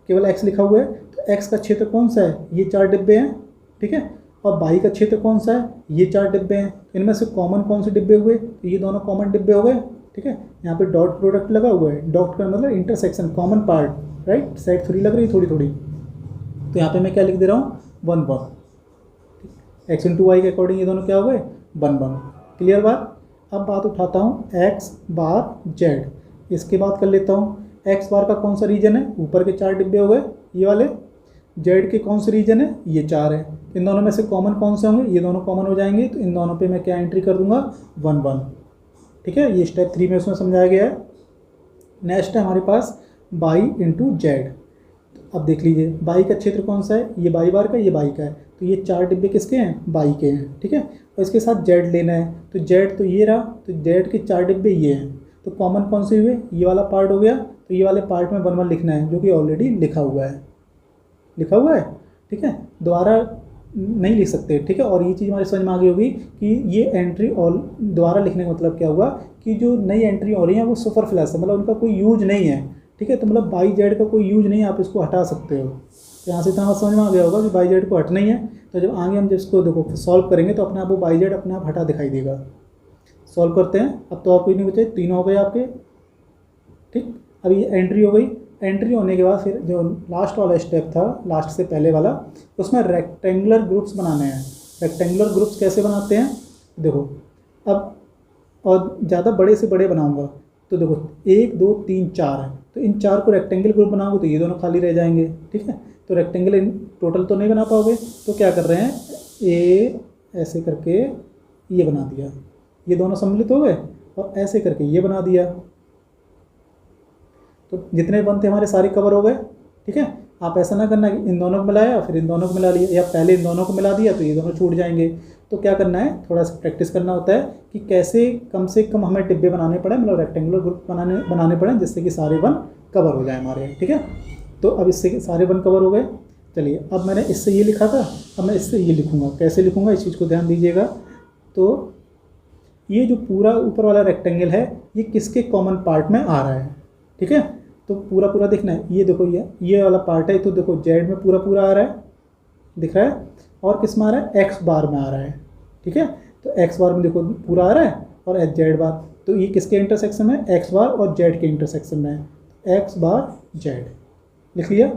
केवल एक्स लिखा हुआ है, तो एक्स का क्षेत्र कौन सा है, ये 4 डिब्बे हैं। ठीक है, और बाई का क्षेत्र कौन सा है, ये 4 डिब्बे हैं। इनमें से कॉमन कौन से डिब्बे हुए, तो ये दोनों कॉमन डिब्बे हो गए। ठीक है, यहाँ पे डॉट प्रोडक्ट लगा हुआ है, डॉट का मतलब intersection, common part, right. Side 3 लग रही है थोड़ी थोड़ी, तो यहाँ पे मैं क्या लिख दे रहा हूँ, 1 1। एक्स इंटू वाई के अकॉर्डिंग ये दोनों क्या हो गए, 1 1। क्लियर बात। अब बात उठाता हूँ एक्स बार जेड। इसके बाद कर लेता हूँ एक्स बार का कौन सा रीजन है, ऊपर के 4 डिब्बे हो गए ये वाले। जेड के कौन से रीजन है, ये 4 है। इन दोनों में से कॉमन कौन से होंगे, ये दोनों कॉमन हो जाएंगे, तो इन दोनों पे मैं क्या एंट्री कर दूंगा, 1 1। ठीक है, ये स्टेप 3 में उसमें समझाया गया है। नेक्स्ट है हमारे पास बाई इंटू जेड। अब देख लीजिए बाई का क्षेत्र कौन सा है, ये बाई बार का, ये बाई का है, तो ये 4 डिब्बे किसके हैं, बाई के हैं। ठीक है, और इसके साथ जेड लेना है, तो जेड तो ये रहा, तो जेड के 4 डिब्बे ये हैं। तो कॉमन कौन से हुए, ये वाला पार्ट हो गया, तो ये वाले पार्ट में 1 1 लिखना है, जो कि ऑलरेडी लिखा हुआ है। ठीक है, दोबारा नहीं लिख सकते। ठीक है, और ये चीज़ हमारी समझ में आ गई होगी कि ये एंट्री ऑल दोबारा लिखने का मतलब क्या हुआ कि जो नई एंट्री हो रही है वो सुपरफ्लस है, मतलब उनका कोई यूज नहीं है। ठीक है, तो मतलब बाई जेड का कोई यूज नहीं है, आप इसको हटा सकते हो। तो यहाँ से इतना समझ में आ गया होगा कि बाई जेड को हटना ही है। तो जब आगे हम जिसको देखो सॉल्व करेंगे तो अपने आप वो बाई जेड अपने आप हटा दिखाई देगा। सॉल्व करते हैं। अब तो और कोई नहीं बचे, 3 हो गए आपके। ठीक, अब ये एंट्री हो गई। एंट्री होने के बाद फिर जो लास्ट वाला स्टेप था, लास्ट से पहले वाला, उसमें रेक्टेंगुलर ग्रुप्स बनाने हैं। रेक्टेंगुलर ग्रुप्स कैसे बनाते हैं, देखो अब, और ज़्यादा बड़े से बड़े बनाऊंगा, तो देखो 1 2 3 4 है, तो इन 4 को रेक्टेंगल ग्रुप बनाओगे तो ये दोनों खाली रह जाएंगे। ठीक है, तो रेक्टेंगल टोटल तो नहीं बना पाओगे, तो क्या कर रहे हैं, ए ऐसे करके ये बना दिया, ये दोनों सम्मिलित हो गए, और ऐसे करके ये बना दिया, तो जितने वन थे हमारे सारे कवर हो गए। ठीक है, आप ऐसा ना करना कि इन दोनों को मिलाया फिर इन दोनों को मिला लिया, या पहले इन दोनों को मिला दिया तो ये दोनों छूट जाएंगे। तो क्या करना है, थोड़ा सा प्रैक्टिस करना होता है कि कैसे कम से कम हमें डिब्बे बनाने पड़े, मतलब रेक्टेंगुलर ग्रुप बनाने पड़े, जिससे कि सारे वन कवर हो जाए हमारे। ठीक है, तो अब इससे सारे वन कवर हो गए। चलिए, अब मैंने इससे ये लिखा था, अब मैं इससे ये लिखूँगा। कैसे लिखूँगा, इस चीज़ को ध्यान दीजिएगा। तो ये जो पूरा ऊपर वाला रेक्टेंगल है, ये किसके कॉमन पार्ट में आ रहा है। ठीक है, तो पूरा पूरा देखना है। ये देखो ये वाला पार्ट है, तो देखो जेड में पूरा पूरा आ रहा है, दिख रहा है, और किस में आ रहा है, एक्स बार में आ रहा है। ठीक है, तो एक्स बार में देखो पूरा आ रहा है, और जेड बार, तो ये किसके इंटरसेक्शन में, एक्स बार और जेड के इंटरसेक्शन में है, एक्स बार जेड लिख लिया।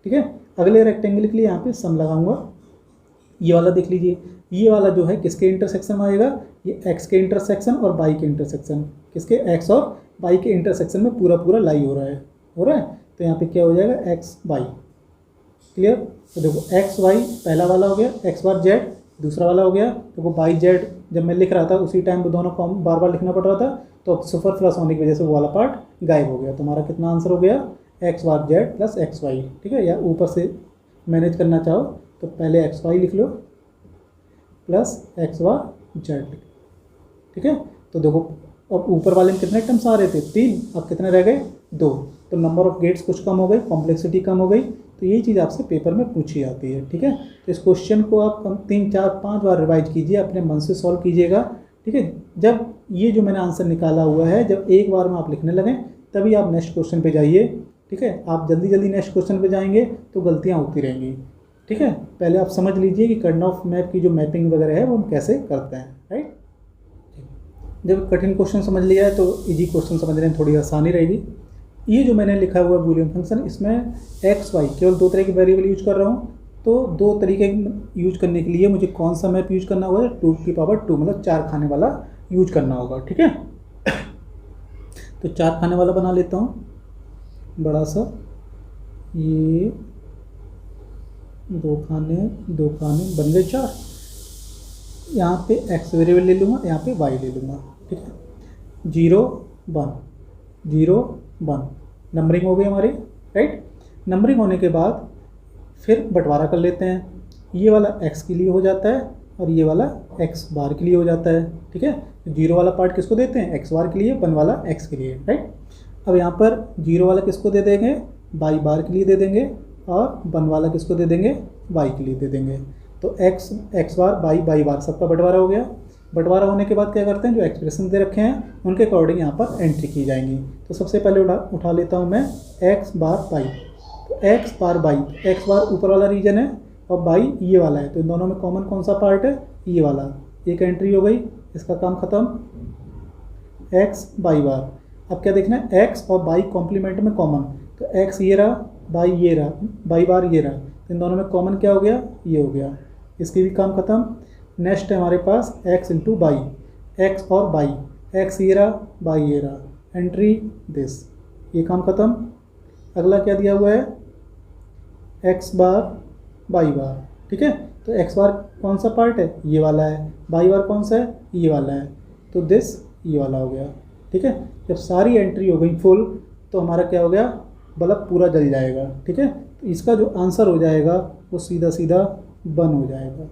ठीक है, अगले रेक्टेंगल के लिए यहाँ पे सम लगाऊंगा, ये वाला देख लीजिए, ये वाला जो है किसके इंटरसेक्शन में आएगा, ये x के इंटरसेक्शन और y के इंटरसेक्शन, किसके x और y के इंटरसेक्शन में पूरा पूरा लाई हो रहा है, तो यहाँ पे क्या हो जाएगा x y। क्लियर। तो देखो x y पहला वाला हो गया, x बार z दूसरा वाला हो गया। देखो y z जब मैं लिख रहा था उसी टाइम वो दोनों कॉम बार बार लिखना पड़ रहा था, तो सुपर प्लस होने की वजह से वो वाला पार्ट गायब हो गया। तो हमारा कितना आंसर हो गया, x बार z प्लस एक्स वाई। ठीक है, या ऊपर से मैनेज करना चाहो तो पहले एक्स वाई लिख लो प्लस एक्स बार जेड। ठीक है, तो देखो अब ऊपर वाले में कितने टर्म्स आ रहे थे, 3, अब कितने रह गए, 2। तो नंबर ऑफ गेट्स कुछ कम हो गई, कॉम्प्लेक्सिटी कम हो गई। तो यही चीज़ आपसे पेपर में पूछी जाती है। ठीक है, तो इस क्वेश्चन को आप 3, 4, 5 बार रिवाइज कीजिए, अपने मन से सॉल्व कीजिएगा। ठीक है, जब ये जो मैंने आंसर निकाला हुआ है जब एक बार में आप लिखने लगें तभी आप नेक्स्ट क्वेश्चन पे जाइए। ठीक है, आप जल्दी जल्दी नेक्स्ट क्वेश्चन पे जाएंगे तो गलतियाँ होती रहेंगी। ठीक है, पहले आप समझ लीजिए कि कर्नौफ मैप की जो मैपिंग वगैरह है वो हम कैसे करते हैं। राइट, जब कठिन क्वेश्चन समझ लिया है तो इजी क्वेश्चन समझने में थोड़ी आसानी रहेगी। ये जो मैंने लिखा हुआ बूलियन फंक्शन, इसमें एक्स वाई केवल 2 तरह के वेरिएबल यूज कर रहा हूँ। तो 2 तरीके यूज करने के लिए मुझे कौन सा मैप यूज करना होगा, 2 की पावर 2 मतलब 4 खाने वाला यूज करना होगा। ठीक है, तो 4 खाने वाला बना लेता हूँ बड़ा सा, ये 2 खाने बन गए 4। यहाँ पे एक्स वेरिएबल ले लूँगा, यहाँ पे वाई ले लूँगा। ठीक है, 0 1 नंबरिंग हो गई हमारी। राइट, नंबरिंग होने के बाद फिर बंटवारा कर लेते हैं। ये वाला x के लिए हो जाता है और ये वाला x बार के लिए हो जाता है। ठीक है, 0 वाला पार्ट किसको देते हैं, x बार के लिए, 1 वाला x के लिए। राइट, अब यहाँ पर 0 वाला किसको दे देंगे, y बार के लिए दे देंगे, और 1 वाला किसको दे देंगे, y के लिए दे देंगे। तो x बार y बार सबका बंटवारा हो गया। बंटवारा होने के बाद क्या करते हैं, जो एक्सप्रेशन दे रखे हैं उनके अकॉर्डिंग यहाँ पर एंट्री की जाएंगी। तो सबसे पहले उठा लेता हूँ मैं x बार y। तो x बार y, x बार ऊपर वाला रीजन है और y ये वाला है, तो इन दोनों में कॉमन कौन सा पार्ट है, ये वाला। एक एंट्री हो गई, इसका काम खत्म। x y बार, अब क्या देखना है, x और y कॉम्प्लीमेंट में कॉमन, तो x ये रहा, y ये रहा, y बार ये रहा, तो इन दोनों में कॉमन क्या हो गया, ये हो गया। इसकी भी काम खत्म। नेक्स्ट है हमारे पास x इंटू वाई, एक्स और y, x ये रहा, y ये रहा, एंट्री दिस, ये काम खत्म। अगला क्या दिया हुआ है, x बार y बार। ठीक है, तो x बार कौन सा पार्ट है, ये वाला है, y बार कौन सा है, ये वाला है, तो दिस ये वाला हो गया। ठीक है, जब सारी एंट्री हो गई फुल तो हमारा क्या हो गया, बल्ब पूरा जल जाएगा। ठीक है, तो इसका जो आंसर हो जाएगा वो सीधा सीधा 1 हो जाएगा।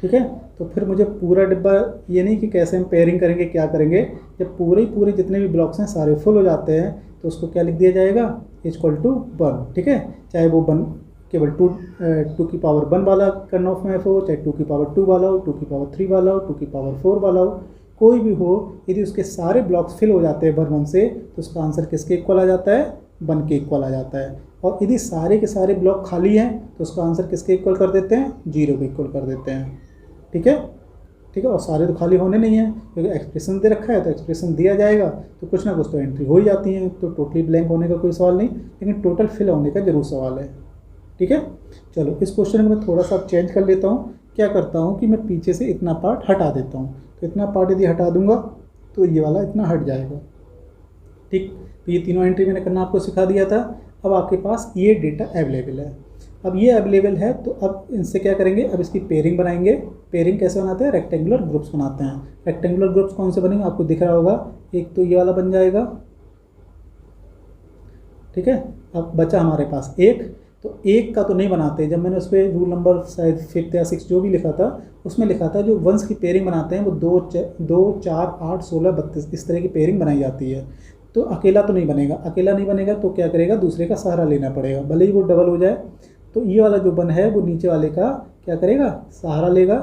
ठीक है, तो फिर मुझे पूरा डिब्बा, ये नहीं कि कैसे हम पेयरिंग करेंगे क्या करेंगे, जब पूरे जितने भी ब्लॉक्स हैं सारे फुल हो जाते हैं तो उसको क्या लिख दिया जाएगा, इक्वल टू 1। ठीक है, चाहे वो 1 केवल 2 की पावर 1 वाला कर्नौफ मैप हो, चाहे 2 की पावर 2 वाला हो, 2 की पावर 3 वाला हो, 2 की पावर 4 वाला हो, कोई भी हो, यदि उसके सारे ब्लॉक्स फिल हो जाते हैं 1 से तो उसका आंसर किसके इक्वल आ जाता है, 1 के इक्वल आ जाता है। और यदि सारे के सारे ब्लॉक खाली हैं तो उसका आंसर किसके इक्वल कर देते हैं, 0 के इक्वल कर देते हैं। ठीक है, और सारे तो खाली होने नहीं है क्योंकि एक्सप्रेशन दे रखा है, तो एक्सप्रेशन दिया जाएगा तो कुछ ना कुछ तो एंट्री हो ही जाती है। तो टोटली ब्लैंक होने का कोई सवाल नहीं, लेकिन टोटल फिल होने का जरूर सवाल है। ठीक है, चलो इस क्वेश्चन में मैं थोड़ा सा चेंज कर लेता हूँ। क्या करता हूँ कि मैं पीछे से इतना पार्ट हटा देता हूँ, तो इतना पार्ट यदि हटा दूंगा तो ये वाला इतना हट जाएगा। ठीक, तो ये तीनों एंट्री मैंने करना आपको सिखा दिया था। अब आपके पास ये डेटा अवेलेबल है, अब ये अवेलेबल है तो अब इनसे क्या करेंगे, अब इसकी पेयरिंग बनाएंगे। पेयरिंग कैसे बनाते हैं, रेक्टेंगुलर ग्रुप्स बनाते हैं। रेक्टेंगुलर ग्रुप्स कौन से बनेंगे आपको दिख रहा होगा, एक तो ये वाला बन जाएगा। ठीक है, अब बचा हमारे पास एक, तो एक का तो नहीं बनाते। जब मैंने उस पर रूल नंबर शायद 5th या 6 जो भी लिखा था उसमें लिखा था जो वंस की पेयरिंग बनाते हैं वो 2, 4, 8, 16, 32 इस तरह की पेयरिंग बनाई जाती है। तो अकेला तो नहीं बनेगा, अकेला नहीं बनेगा तो क्या करेगा, दूसरे का सहारा लेना पड़ेगा, भले ही वो डबल हो जाए। तो ये वाला जो 1 है वो नीचे वाले का क्या करेगा, सहारा लेगा,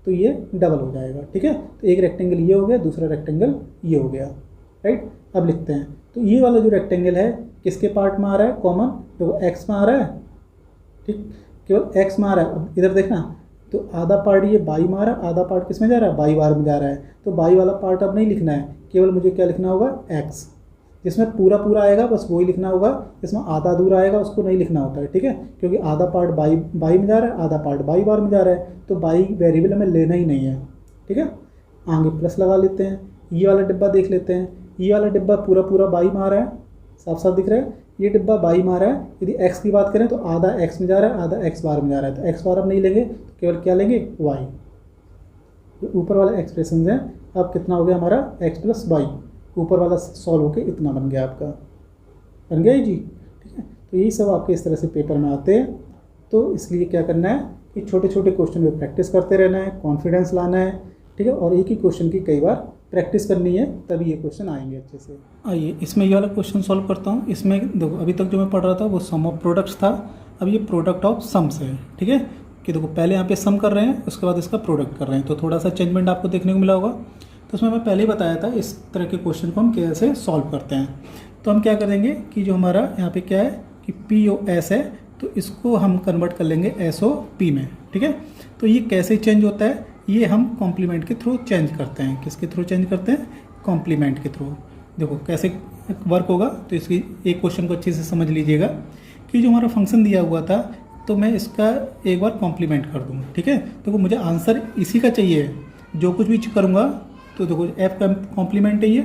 तो ये डबल हो जाएगा। ठीक है, तो एक रेक्टेंगल ये हो गया, दूसरा रेक्टेंगल ये हो गया। राइट, अब लिखते हैं। तो ये वाला जो रेक्टेंगल है किसके पार्ट में आ रहा है, कॉमन, तो एक्स में आ रहा है। ठीक, केवल एक्स में आ रहा है। अब इधर देखना, तो आधा पार्ट ये बाई में आ रहा है, आधा पार्ट किस में जा रहा है, बाई बार में जा रहा है। तो बाई वाला पार्ट अब नहीं लिखना है, केवल मुझे क्या लिखना होगा, एक्स। जिसमें पूरा पूरा आएगा बस वही लिखना होगा, जिसमें आधा अधूरा आएगा उसको नहीं लिखना होता है, ठीक है, क्योंकि आधा पार्ट बाई में जा रहा है, आधा पार्ट बाई बार में जा रहा है, तो बाई वेरिएबल हमें लेना ही नहीं है, ठीक है। आगे प्लस लगा लेते हैं। ये वाला डिब्बा देख लेते हैं, ये वाला डिब्बा पूरा पूरा बाई में आ रहा है, साफ साफ दिख रहा है, ये डिब्बा बाई में आ रहा है। यदि एक्स की बात करें तो आधा एक्स में जा रहा है, आधा एक्स बार में जा रहा है, तो एक्स बार अब नहीं लेंगे, तो केवल क्या लेंगे, वाई। तो ऊपर वाला एक्सप्रेशन है, अब कितना हो गया हमारा एक्स प्लस वाई, ऊपर वाला सॉल्व होके इतना बन गया आपका, बन गया जी, ठीक है। तो यही सब आपके इस तरह से पेपर में आते हैं। तो इसलिए क्या करना है कि छोटे छोटे क्वेश्चन में प्रैक्टिस करते रहना है, कॉन्फिडेंस लाना है, ठीक है, और एक ही क्वेश्चन की कई बार प्रैक्टिस करनी है, तभी ये क्वेश्चन आएंगे अच्छे से। आइए इसमें ये वाला क्वेश्चन सॉल्व करता हूँ। इसमें देखो अभी तक जो मैं पढ़ रहा था वो सम ऑफ प्रोडक्ट्स था, अब ये प्रोडक्ट ऑफ सम्स है, ठीक है, कि देखो पहले यहाँ पे सम कर रहे हैं, उसके बाद इसका प्रोडक्ट कर रहे हैं, तो थोड़ा सा चेंजमेंट आपको देखने को मिला होगा। तो उसमें मैं पहले ही बताया था इस तरह के क्वेश्चन को हम कैसे सॉल्व करते हैं। तो हम क्या करेंगे कि जो हमारा यहाँ पे क्या है कि पी ओ एस है, तो इसको हम कन्वर्ट कर लेंगे एस ओ पी में, ठीक है। तो ये कैसे चेंज होता है, ये हम कॉम्प्लीमेंट के थ्रू चेंज करते हैं। किसके थ्रू चेंज करते हैं, कॉम्प्लीमेंट के थ्रू। देखो कैसे वर्क होगा, तो इसकी एक क्वेश्चन को अच्छे से समझ लीजिएगा कि जो हमारा फंक्शन दिया हुआ था, तो मैं इसका एक बार कॉम्प्लीमेंट कर दूँ, ठीक है। तो मुझे आंसर इसी का चाहिए, जो कुछ भी करूँगा, तो देखो एफ का कॉम्प्लीमेंट है ये,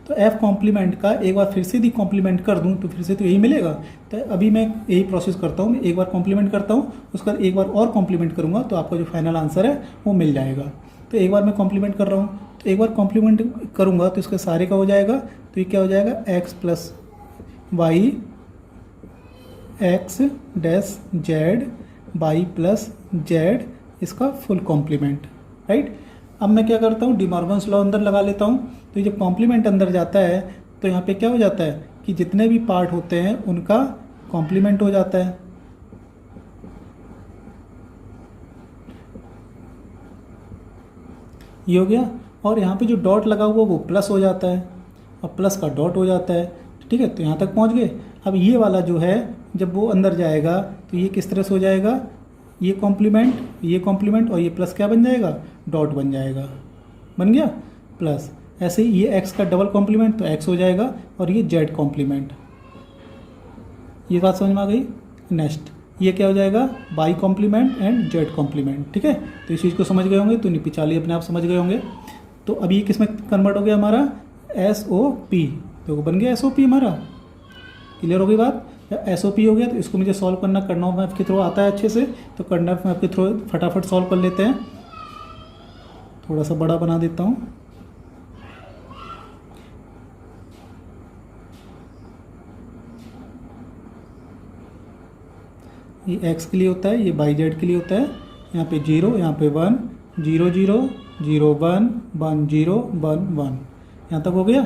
तो एफ कॉम्प्लीमेंट का एक बार फिर से यदि कॉम्प्लीमेंट कर दूं तो फिर से तो यही मिलेगा। तो अभी मैं यही प्रोसेस करता हूँ, मैं एक बार कॉम्प्लीमेंट करता हूँ, उसके बाद एक बार और कॉम्प्लीमेंट करूँगा, तो आपका जो फाइनल आंसर है वो मिल जाएगा। तो एक बार मैं कॉम्प्लीमेंट कर रहा हूँ, तो एक बार कॉम्प्लीमेंट करूँगा तो इसके सारे का हो जाएगा, तो ये क्या हो जाएगा, X plus Y X dash Z Y plus Z, इसका फुल कॉम्प्लीमेंट, राइट। अब मैं क्या करता हूँ, डी मॉर्गन्स लॉ अंदर लगा लेता हूँ। तो जब कॉम्प्लीमेंट अंदर जाता है तो यहाँ पे क्या हो जाता है कि जितने भी पार्ट होते हैं उनका कॉम्प्लीमेंट हो जाता है। ये हो गया, और यहाँ पे जो डॉट लगा हुआ वो प्लस हो जाता है, और प्लस का डॉट हो जाता है, ठीक है। तो यहाँ तक पहुँच गए। अब ये वाला जो है जब वो अंदर जाएगा तो ये किस तरह से हो जाएगा, ये कॉम्प्लीमेंट और ये प्लस क्या बन जाएगा, डॉट बन जाएगा, बन गया प्लस। ऐसे ही ये x का डबल कॉम्प्लीमेंट तो x हो जाएगा, और ये z कॉम्प्लीमेंट, ये बात समझ में आ गई। नेक्स्ट ये क्या हो जाएगा, y complement and z complement, ठीक है। तो इस चीज़ को समझ गए होंगे, तो निपिचाली अपने आप समझ गए होंगे। तो अब ये किस में कन्वर्ट हो गया हमारा, SOP, तो बन गया SOP हमारा, क्लियर हो गई बात। SOP हो गया, तो इसको मुझे सॉल्व करना कर्नॉफ मैप के थ्रू आता है अच्छे से, तो कर्नॉफ मैप के थ्रू फटाफट सॉल्व कर लेते हैं। थोड़ा सा बड़ा बना देता हूँ। ये x के लिए होता है, ये बाई जेड के लिए होता है। यहाँ पे 0, यहाँ पे 1, 0 0 0 1 1 0 1 1, यहाँ तक हो गया।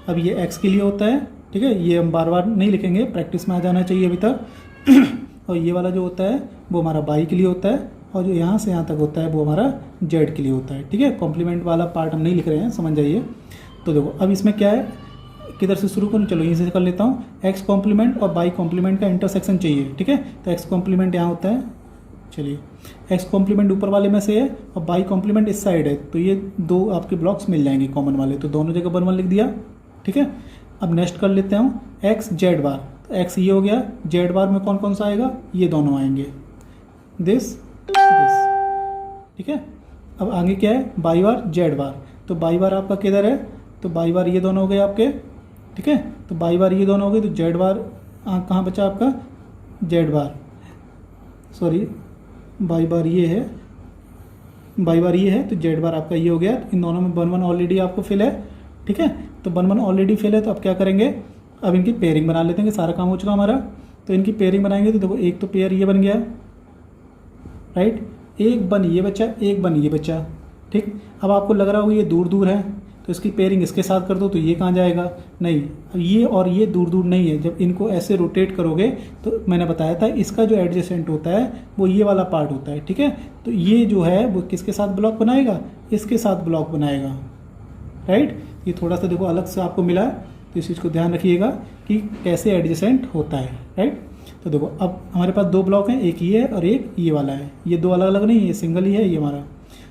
अब ये x के लिए होता है, ठीक है, ये हम बार बार नहीं लिखेंगे, प्रैक्टिस में आ जाना चाहिए अभी तक। और ये वाला जो होता है वो हमारा बाई के लिए होता है, और जो यहाँ से यहाँ तक होता है वो हमारा जेड के लिए होता है, ठीक है। कॉम्प्लीमेंट वाला पार्ट हम नहीं लिख रहे हैं, समझ जाइए। तो देखो अब इसमें क्या है, किधर से शुरू करूँ, चलो यहीं से कर लेता हूँ। एक्स कॉम्प्लीमेंट और बाई कॉम्प्लीमेंट का इंटरसेक्शन चाहिए, ठीक है। तो एक्स कॉम्प्लीमेंट यहाँ होता है, चलिए एक्स कॉम्प्लीमेंट ऊपर वाले में से है और बाई कॉम्प्लीमेंट इस साइड है, तो ये दो आपके ब्लॉक्स मिल जाएंगे कॉमन वाले, तो दोनों जगह 1 1 लिख दिया, ठीक है। अब नेक्स्ट कर लेते हैं एक्स जेड बार, तो एक्स ये हो गया, जेड बार में कौन कौन सा आएगा, ये दोनों आएंगे, दिस, ठीक है। अब आगे क्या है, बाई बार जेड बार, तो बाई बार आपका किधर है, तो बाई बार ये दोनों हो गए आपके, ठीक है। तो बाई बार ये दोनों हो गए, तो जेड बार कहाँ बचा आपका, जेड बार, सॉरी बाई बार ये है, बाई बार ये है, तो जेड बार आपका ये हो गया। इन दोनों में 1 1 ऑलरेडी आपको फिल है, ठीक है। तो 1 1 ऑलरेडी फिल है, तो अब क्या करेंगे, अब इनकी पेयरिंग बना लेते हैं, सारा काम हो चुका हमारा। तो इनकी पेयरिंग बनाएंगे, तो देखो एक तो पेयर ये बन गया, राइट, एक बन ये बचा, एक बन ये बचा, ठीक। अब आपको लग रहा होगा ये दूर दूर है, तो इसकी पेयरिंग इसके साथ कर दो, तो ये कहाँ जाएगा, नहीं, अब ये और ये दूर दूर नहीं है। जब इनको ऐसे रोटेट करोगे तो मैंने बताया था इसका जो एडजेसेंट होता है वो ये वाला पार्ट होता है, ठीक है। तो ये जो है वो किसके साथ ब्लॉक बनाएगा, इसके साथ ब्लॉक बनाएगा, राइट। ये थोड़ा सा देखो अलग से आपको मिला, तो इस चीज़ को ध्यान रखिएगा कि कैसे एडजेसेंट होता है, राइट। तो देखो अब हमारे पास 2 ब्लॉक हैं, एक ये है और एक ये वाला है, ये 2 अलग अलग नहीं, ये सिंगल ही है ये हमारा।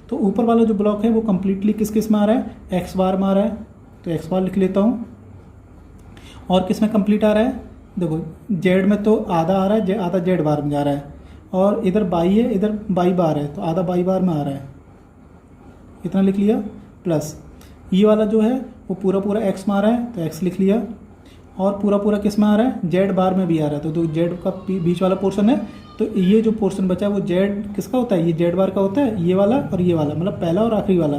तो ऊपर वाला जो ब्लॉक है वो कम्प्लीटली किस किस में आ रहा है, एक्स बार में आ रहा है, तो एक्स बार लिख लेता हूँ। और किस में कंप्लीट आ रहा है, देखो जेड में तो आधा आ रहा है, आधा जेड बार में जा रहा है, और इधर बाई है, इधर बाई बार है, तो आधा बाई बार में आ रहा है, इतना लिख लिया। प्लस ये वाला जो है वो पूरा पूरा एक्स में आ रहा है, तो एक्स लिख लिया, और पूरा पूरा किस में आ रहा है, जेड बार में भी आ रहा है, तो जेड का बीच वाला पोर्शन है, तो ये जो पोर्शन बचा है वो जेड किसका होता है, ये जेड बार का होता है, ये वाला और ये वाला, मतलब पहला और आखिरी वाला।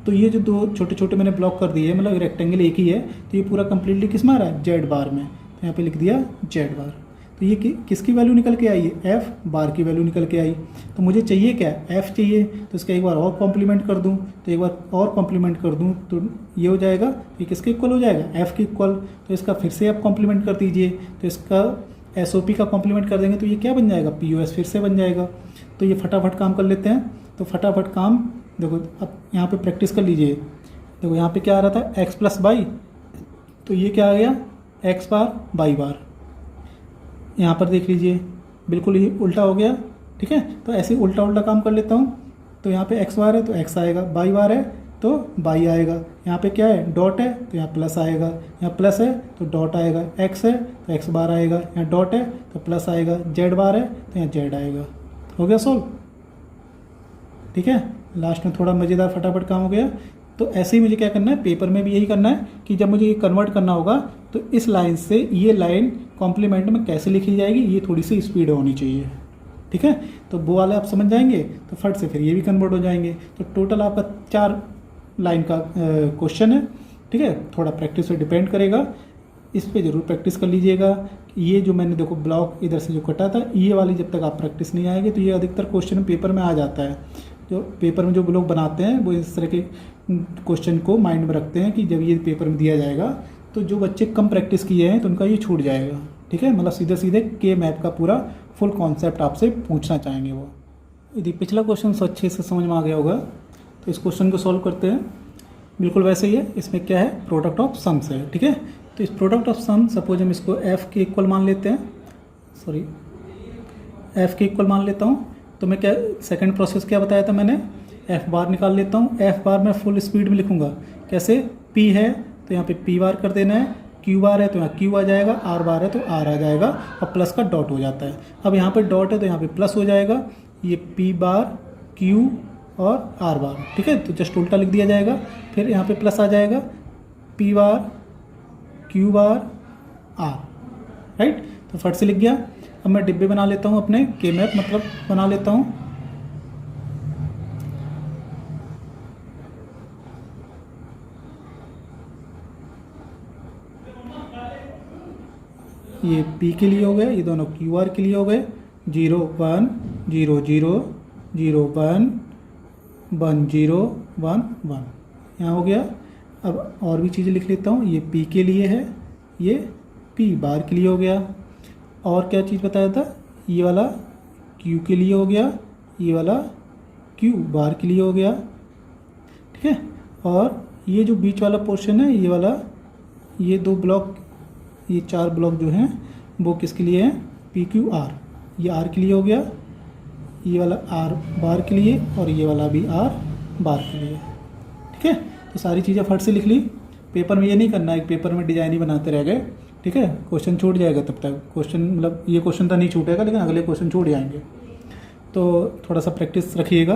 तो ये जो दो छोटे छोटे मैंने ब्लॉक कर दिए, मतलब रेक्टेंगल एक ही है, तो ये पूरा कंप्लीटली किस में आ रहा है, जेड बार में, तो यहाँ पे लिख दिया जेड बार। तो ये किसकी वैल्यू निकल के आई है, एफ बार की वैल्यू निकल के आई। तो मुझे चाहिए क्या, एफ चाहिए, तो इसका एक बार और कॉम्प्लीमेंट कर दूँ, तो एक बार और कॉम्प्लीमेंट कर दूँ तो ये हो जाएगा, ये किसके इक्वल हो जाएगा, एफ के इक्वल। तो इसका फिर से आप कॉम्प्लीमेंट कर दीजिए, तो इसका एसओपी का कॉम्प्लीमेंट कर देंगे तो ये क्या बन जाएगा, पीओएस फिर से बन जाएगा। तो ये फटाफट काम कर लेते हैं। तो फटाफट काम, देखो अब यहाँ पे प्रैक्टिस कर लीजिए। देखो यहाँ पे क्या आ रहा था, एक्स प्लस बाई, तो ये क्या आ गया, एक्स बार बाई बार। यहाँ पर देख लीजिए बिल्कुल ही उल्टा हो गया, ठीक है। तो ऐसे उल्टा उल्टा काम कर लेता हूँ। तो यहाँ पे एक्स बार है तो एक्स आएगा, बाई बार है तो बाई आएगा, यहाँ पे क्या है, डॉट है तो यहाँ प्लस आएगा, यहाँ प्लस है तो डॉट आएगा, एक्स है तो एक्स बार आएगा, यहाँ डॉट है तो प्लस आएगा, जेड बार है तो यहाँ जेड आएगा। हो गया सोल्व, ठीक है। लास्ट में थोड़ा मज़ेदार फटाफट काम हो गया। तो ऐसे ही मुझे क्या करना है, पेपर में भी यही करना है कि जब मुझे ये कन्वर्ट करना होगा तो इस लाइन से ये लाइन कॉम्प्लीमेंट में कैसे लिखी जाएगी, ये थोड़ी सी स्पीड होनी चाहिए, ठीक है। तो वो वाले आप समझ जाएंगे तो फट से फिर ये भी कन्वर्ट हो जाएंगे। तो टोटल आपका 4 लाइन का क्वेश्चन है, ठीक है। थोड़ा प्रैक्टिस पे डिपेंड करेगा, इस पे ज़रूर प्रैक्टिस कर लीजिएगा। ये जो मैंने देखो ब्लॉक इधर से जो कटा था, ये वाली जब तक आप प्रैक्टिस नहीं आएगी तो ये अधिकतर क्वेश्चन पेपर में आ जाता है। जो पेपर में जो लोग बनाते हैं वो इस तरह के क्वेश्चन को माइंड में रखते हैं कि जब ये पेपर में दिया जाएगा तो जो बच्चे कम प्रैक्टिस किए हैं तो उनका ये छूट जाएगा, ठीक है। मतलब सीधे सीधे के मैप का पूरा फुल कॉन्सेप्ट आपसे पूछना चाहेंगे वो। यदि पिछला क्वेश्चन अच्छे से समझ में आ गया होगा तो इस क्वेश्चन को सॉल्व करते हैं। बिल्कुल वैसे ही है, इसमें क्या है, प्रोडक्ट ऑफ सम्स है, ठीक है। तो इस प्रोडक्ट ऑफ सम सपोज हम इसको एफ के इक्वल मान लेते हैं, सॉरी एफ के इक्वल मान लेता हूँ। तो मैं क्या सेकंड प्रोसेस क्या बताया था मैंने, एफ बार निकाल लेता हूँ। एफ बार मैं फुल स्पीड में लिखूँगा, कैसे, पी है तो यहाँ पे पी बार कर देना है, क्यू बार है तो यहाँ क्यू आ जाएगा, आर बार है तो आर आ जाएगा, और प्लस का डॉट हो जाता है। अब यहाँ पे डॉट है तो यहाँ पे प्लस हो जाएगा, ये पी बार क्यू और आर बार, ठीक है। तो जस्ट उल्टा लिख दिया जाएगा, फिर यहाँ पे प्लस आ जाएगा, P bar Q bar R, right. तो फट से लिख गया। अब मैं डिब्बे बना लेता हूँ अपने, के मैप मतलब बना लेता हूँ। ये P के लिए हो गए, ये दोनों QR के लिए हो गए, 0 1 0 0 0 1 1 0 1 1, यहाँ हो गया। अब और भी चीज़ें लिख लेता हूँ, ये P के लिए है, ये P बार के लिए हो गया। और क्या चीज़ बताया था, ये वाला Q के लिए हो गया, ये वाला Q बार के लिए हो गया, ठीक है। और ये जो बीच वाला पोर्शन है, ये वाला, ये 2 ब्लॉक, ये 4 ब्लॉक जो हैं वो किसके लिए हैं, पी क्यू आर, ये आर के लिए हो गया, ये वाला आर बार के लिए, और ये वाला भी आर बार के लिए, ठीक है। तो सारी चीज़ें फट से लिख ली। पेपर में ये नहीं करना है, पेपर में डिजाइन ही बनाते रह गए, ठीक है। क्वेश्चन छूट जाएगा तब तक, क्वेश्चन मतलब ये क्वेश्चन तो नहीं छूटेगा लेकिन अगले क्वेश्चन छूट जाएंगे। तो थोड़ा सा प्रैक्टिस रखिएगा।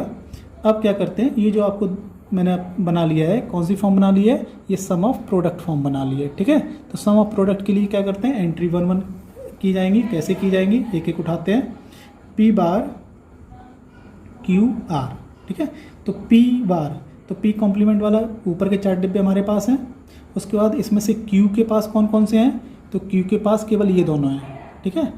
अब क्या करते हैं, ये जो आपको मैंने बना लिया है, कौन सी फॉर्म बना ली है, ये सम ऑफ प्रोडक्ट फॉर्म बना ली है, ठीक है। तो सम ऑफ प्रोडक्ट के लिए क्या करते हैं, एंट्री 1 1 की जाएंगी। कैसे की जाएंगी, एक एक उठाते हैं, पी बार क्यू आर, ठीक है। तो पी बार, तो पी कॉम्प्लीमेंट वाला ऊपर के 4 डिब्बे हमारे पास हैं। उसके बाद इसमें से क्यू के पास कौन कौन से हैं, तो क्यू के पास केवल ये दोनों हैं, ठीक है।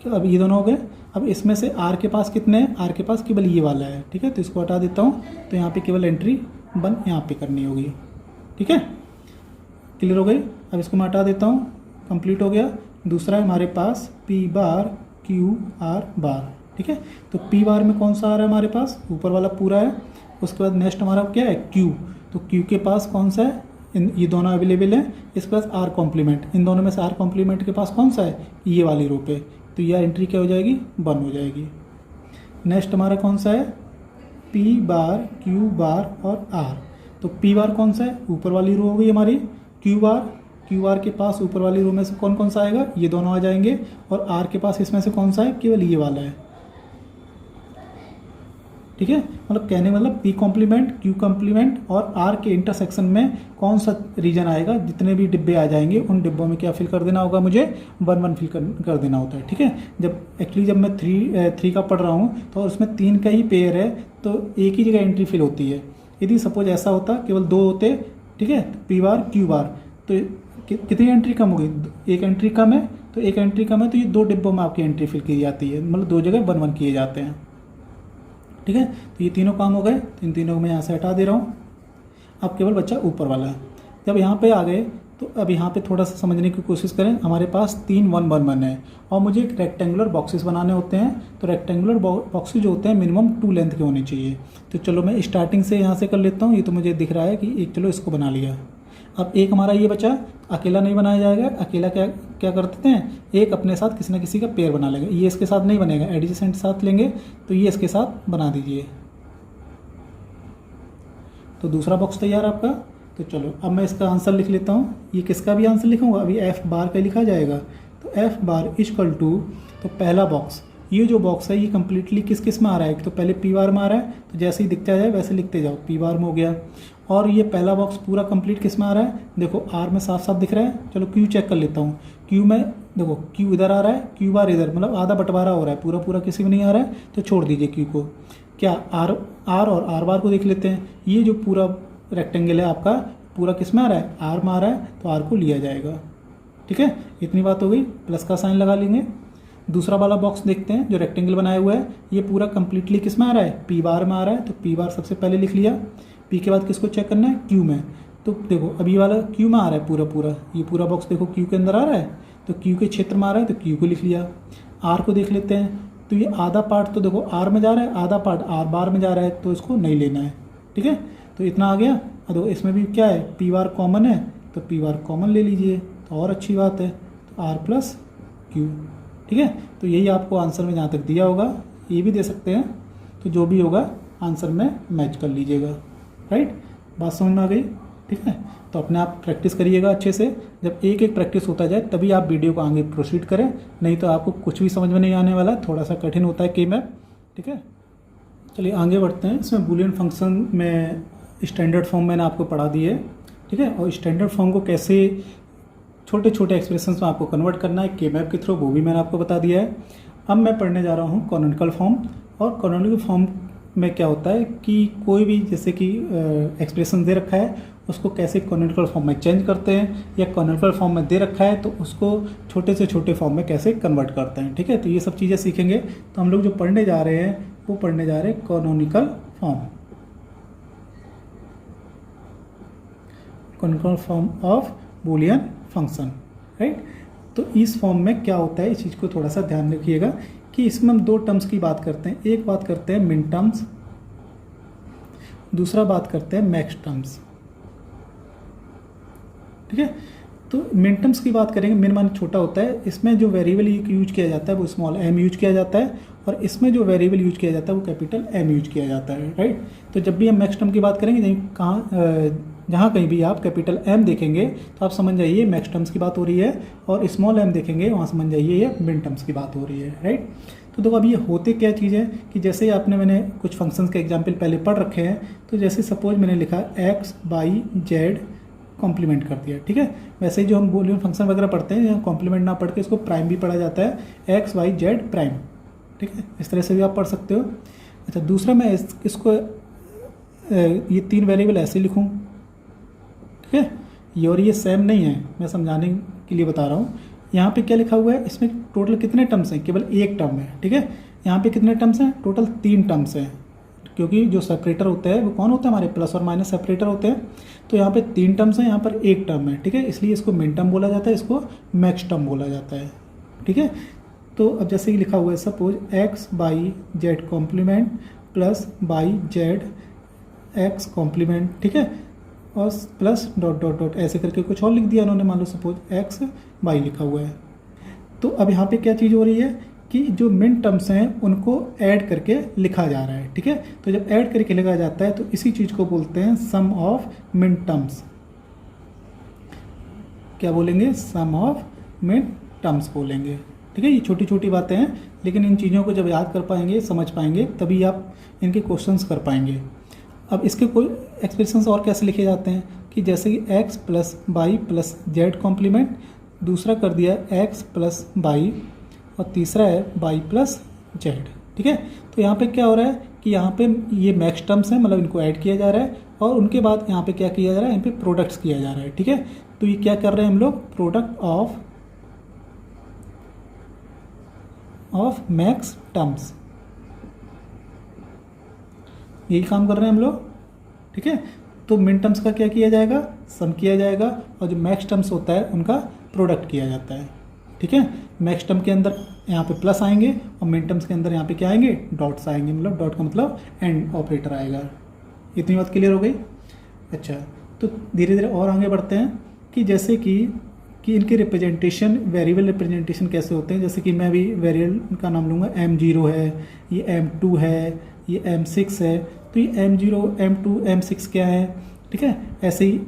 अब ये दोनों हो गए। अब इसमें से आर के पास कितने हैं, आर के पास केवल ये वाला है, ठीक है। तो इसको हटा देता हूँ, तो यहाँ पे केवल एंट्री 1 यहाँ पे करनी होगी, ठीक है। क्लियर हो गई। अब इसको मैं हटा देता हूँ, कंप्लीट हो गया। दूसरा है हमारे पास p bar q r bar, ठीक है। तो पी बार में कौन सा आ रहा है हमारे पास, ऊपर वाला पूरा है। उसके बाद नेक्स्ट हमारा क्या है, क्यू। तो क्यू के पास कौन सा है, ये दोनों अवेलेबल है। इसके पास आर कॉम्प्लीमेंट, इन दोनों में से आर कॉम्प्लीमेंट के पास कौन सा है, ये वाली रो पे। तो यह एंट्री क्या हो जाएगी, 1 हो जाएगी। नेक्स्ट हमारा कौन सा है, पी बार क्यू बार और आर। तो पी बार कौन सा है, ऊपर वाली रो हो गई हमारी, क्यू क्यू आर के पास ऊपर वाली रो में से कौन कौन सा आएगा, ये दोनों आ जाएंगे, और आर के पास इसमें से कौन सा है, केवल ये वाला है। ठीक है, मतलब कहने मतलब पी कॉम्प्लीमेंट, क्यू कॉम्प्लीमेंट और आर के इंटरसेक्शन में कौन सा रीजन आएगा, जितने भी डिब्बे आ जाएंगे उन डिब्बों में क्या फिल कर देना होगा, मुझे 1 1 फिल कर देना होता है। ठीक है, जब मैं 3 का पढ़ रहा हूँ तो उसमें 3 का ही पेयर है तो एक ही जगह एंट्री फिल होती है। यदि सपोज ऐसा होता केवल 2 होते, ठीक है, पी बार क्यू बार, तो कितनी एंट्री कम होगी, एक एंट्री कम है, तो एक एंट्री कम है तो ये 2 डिब्बों में आपकी एंट्री फिल की जाती है, मतलब 2 जगह 1 1 किए जाते हैं। ठीक है, तो ये तीनों काम हो गए, तो इन तीनों को मैं यहाँ से हटा दे रहा हूँ। अब केवल बच्चा ऊपर वाला है। जब यहाँ पे आ गए तो अब यहाँ पे थोड़ा सा समझने की कोशिश करें। हमारे पास 3 1 1 1 है और मुझे एक रेक्टेंगुलर बॉक्सेस बनाने होते हैं, तो रेक्टेंगुलर बॉक्सेस जो होते हैं मिनिमम 2 लेंथ के होने चाहिए। तो चलो मैं स्टार्टिंग से यहाँ से कर लेता हूँ। ये तो मुझे दिख रहा है कि एक, चलो इसको बना लिया। अब एक हमारा ये बचा, अकेला नहीं बनाया जाएगा। अकेला क्या करते हैं, एक अपने साथ किसी न किसी का पेयर बना लेंगे। ये इसके साथ नहीं बनेगा, एडजेसेंट साथ लेंगे, तो ये इसके साथ बना दीजिए। तो दूसरा बॉक्स तैयार आपका। तो चलो अब मैं इसका आंसर लिख लेता हूँ। ये किसका भी आंसर लिखूँगा, अभी एफ बार का लिखा जाएगा। तो एफ बार इक्वल टू, तो पहला बॉक्स, ये जो बॉक्स है ये कम्प्लीटली किस में आ रहा है, तो पहले पी बार में आ रहा है, तो जैसे ही दिखता जाए वैसे लिखते जाओ, पी बार में हो गया। और ये पहला बॉक्स पूरा कंप्लीट किस में आ रहा है, देखो आर में साफ साफ दिख रहा है। चलो क्यू चेक कर लेता हूँ। क्यू में देखो, क्यू इधर आ रहा है, क्यू बार इधर, मतलब आधा बंटवारा हो रहा है, पूरा किसी में नहीं आ रहा है, तो छोड़ दीजिए क्यू को। क्या आर और आर बार को देख लेते हैं। ये जो पूरा रेक्टेंगल है आपका पूरा किस में आ रहा है, आर में आ रहा है, तो आर को लिया जाएगा। ठीक है, इतनी बात हो गई। प्लस का साइन लगा लेंगे। दूसरा वाला बॉक्स देखते हैं जो रेक्टेंगल बनाया हुआ है, ये पूरा कंप्लीटली किस में आ रहा है, पी बार में आ रहा है, तो पी बार सबसे पहले लिख लिया। पी के बाद किसको चेक करना है, क्यू में। तो देखो अभी वाला क्यू में आ रहा है पूरा, ये पूरा बॉक्स देखो क्यू के अंदर आ रहा है, तो क्यू के क्षेत्र में आ रहा है, तो क्यू को लिख लिया। आर को देख लेते हैं, तो ये आधा पार्ट तो देखो आर में जा रहा है, आधा पार्ट आर बार में जा रहा है, तो इसको नहीं लेना है। ठीक है, तो इतना आ गया। देखो इसमें भी क्या है, पी बार कॉमन है, तो पी बार कॉमन ले लीजिए, तो और अच्छी बात है, तो आर प्लस क्यू। ठीक है, तो यही आपको आंसर में जहाँ तक दिया होगा, ये भी दे सकते हैं, तो जो भी होगा आंसर में मैच कर लीजिएगा। राइट, बात समझ में आ गई। ठीक है, तो अपने आप प्रैक्टिस करिएगा अच्छे से। जब एक एक प्रैक्टिस होता जाए तभी आप वीडियो को आगे प्रोसीड करें, नहीं तो आपको कुछ भी समझ में नहीं आने वाला, थोड़ा सा कठिन होता है के मैप। ठीक है, चलिए आगे बढ़ते हैं। इसमें बूलियन फंक्शन में स्टैंडर्ड फॉर्म मैंने आपको पढ़ा दी है। ठीक है, और स्टैंडर्ड फॉर्म को कैसे छोटे छोटे एक्सप्रेशंस में आपको कन्वर्ट करना है के मैप के थ्रू, वो भी मैंने आपको बता दिया है। अब मैं पढ़ने जा रहा हूँ कैनोनिकल फॉर्म। और कैनोनिकल फॉर्म में क्या होता है कि कोई भी जैसे कि एक्सप्रेशन दे रखा है उसको कैसे कैनोनिकल फॉर्म में चेंज करते हैं, या कैनोनिकल फॉर्म में दे रखा है तो उसको छोटे से छोटे फॉर्म में कैसे कन्वर्ट करते हैं। ठीक है, तो ये सब चीज़ें सीखेंगे। तो हम लोग जो पढ़ने जा रहे हैं वो पढ़ने जा रहे हैं canonical form, canonical form of Boolean function. Right, तो इस फॉर्म में क्या होता है, इस चीज़ को थोड़ा सा ध्यान रखिएगा कि इसमें हम 2 टर्म्स की बात करते हैं। एक बात करते हैं मिन टर्म्स, दूसरा बात करते हैं मैक्स टर्म्स। ठीक है, तो मिन टर्म्स की बात करेंगे, मिन मान छोटा होता है, इसमें जो वेरिएबल यूज किया जाता है वो स्मॉल m यूज किया जाता है, और इसमें जो वेरिएबल यूज किया जाता है वो कैपिटल M यूज किया जाता है। राइट, तो जब भी हम मैक्स टर्म की बात करेंगे, जहाँ कहीं भी आप कैपिटल M देखेंगे तो आप समझ जाइए मैक्स टर्म्स की बात हो रही है, और स्मॉल m देखेंगे वहाँ समझ जाइए ये मिन टर्म्स की बात हो रही है। राइट, तो देखो अब ये होते क्या चीज़ है कि जैसे मैंने कुछ फंक्शंस के एग्जाम्पल पहले पढ़ रखे हैं, तो जैसे सपोज मैंने लिखा x y z कॉम्प्लीमेंट कर दिया। ठीक है, वैसे ही जो हम बूलियन फंक्शन वगैरह पढ़ते हैं, यहाँ कॉम्प्लीमेंट ना पढ़ के इसको प्राइम भी पढ़ा जाता है, x y z प्राइम। ठीक है, इस तरह से भी आप पढ़ सकते हो। अच्छा, दूसरा मैं इसको ये 3 वेरिएबल ऐसे लिखूँ। ठीक है, ये और ये सेम नहीं है, मैं समझाने के लिए बता रहा हूँ। यहाँ पे क्या लिखा हुआ है, इसमें टोटल कितने टर्म्स हैं, केवल एक टर्म है। ठीक है, यहाँ पे कितने टर्म्स हैं, टोटल 3 टर्म्स हैं, क्योंकि जो सेपरेटर होता है वो कौन होता है, हमारे प्लस और माइनस सेपरेटर होते हैं। तो यहाँ पे 3 टर्म्स हैं, यहाँ पर एक टर्म है। ठीक है, इसलिए इसको मिन टर्म बोला जाता है, इसको मैक्स टर्म बोला जाता है। ठीक है, तो अब जैसे कि लिखा हुआ है suppose x by Z complement plus Y Z X complement. ठीक है, और प्लस डॉट डॉट डॉट ऐसे करके कुछ और लिख दिया उन्होंने, मान लो सपोज x बाई लिखा हुआ है। तो अब यहाँ पे क्या चीज़ हो रही है कि जो मिन टर्म्स हैं उनको ऐड करके लिखा जा रहा है। ठीक है, तो जब ऐड करके लिखा जाता है तो इसी चीज़ को बोलते हैं सम ऑफ मिन टर्म्स। क्या बोलेंगे, सम ऑफ मिन टर्म्स बोलेंगे। ठीक है, ये छोटी छोटी बातें हैं, लेकिन इन चीज़ों को जब याद कर पाएंगे, समझ पाएंगे, तभी आप इनके क्वेश्चंस कर पाएंगे। अब इसके कोई एक्सप्रेशंस और कैसे लिखे जाते हैं कि जैसे कि x plus by plus Z complement, दूसरा कर दिया x प्लस बाई और तीसरा है y प्लस जेड। ठीक है, तो यहाँ पे क्या हो रहा है कि यहाँ पे ये मैक्स टर्म्स हैं, मतलब इनको ऐड किया जा रहा है और उनके बाद यहाँ पे क्या किया जा रहा है, यहाँ पे प्रोडक्ट्स किया जा रहा है। ठीक है, तो ये क्या कर रहे हैं हम लोग, प्रोडक्ट ऑफ मैक्स टर्म्स, यही काम कर रहे हैं हम लोग। ठीक है, तो मिन टर्म्स का क्या किया जाएगा, सम किया जाएगा और जो मैक्स टर्म्स होता है उनका प्रोडक्ट किया जाता है। ठीक है, मैक्स टर्म के अंदर यहाँ पे प्लस आएंगे और मिन टर्म्स के अंदर यहाँ पे क्या आएंगे, डॉट्स आएंगे, मतलब डॉट का मतलब एंड ऑपरेटर आएगा। इतनी बात क्लियर हो गई। अच्छा, तो धीरे धीरे और आगे बढ़ते हैं कि जैसे कि इनके रिप्रेजेंटेशन, वेरिएबल रिप्रेजेंटेशन कैसे होते हैं। जैसे कि मैं भी वेरिएबल का नाम लूँगा, m0 है, ये m2 है, ये m6 है, तो ये m0, m2, m6 क्या है। ठीक है, ऐसे ही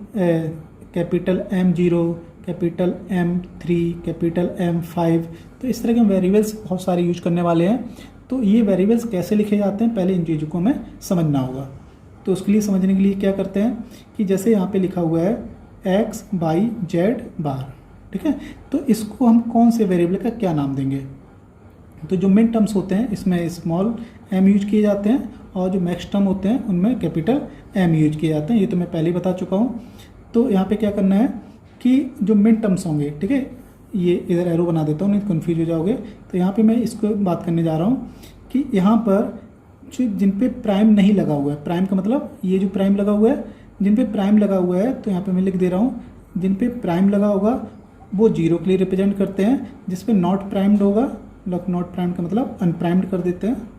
capital m0, capital m3, capital m5, तो इस तरह के हम वेरिएबल्स बहुत सारे यूज करने वाले हैं। तो ये वेरिएबल्स कैसे लिखे जाते हैं, पहले इन चीज़ों को हमें समझना होगा। तो उसके लिए समझने के लिए क्या करते हैं कि जैसे यहाँ पे लिखा हुआ है x बाई जेड बार। ठीक है, तो इसको हम कौन से वेरिएबल का क्या नाम देंगे। तो जो मिन टर्म्स होते हैं इसमें स्मॉल m यूज किए जाते हैं और जो मैक्स टर्म होते हैं उनमें कैपिटल M यूज किए जाते हैं। ये तो मैं पहले ही बता चुका हूँ। तो यहाँ पे क्या करना है कि जो मिन टर्म्स होंगे, ठीक है, ये इधर एरो बना देता हूँ नहीं तो कन्फ्यूज हो जाओगे। तो यहाँ पे मैं इसको बात करने जा रहा हूँ कि यहाँ पर जिन पे प्राइम नहीं लगा हुआ है, प्राइम का मतलब ये जो प्राइम लगा हुआ है, जिन पे प्राइम लगा हुआ है, तो यहाँ पे मैं लिख दे रहा हूँ, जिन पे प्राइम लगा होगा वो जीरो के लिए रिप्रेजेंट करते हैं। जिस पे नॉट प्राइम्ड होगा, नॉट प्राइम्ड का मतलब अनप्राइम्ड कर देते हैं,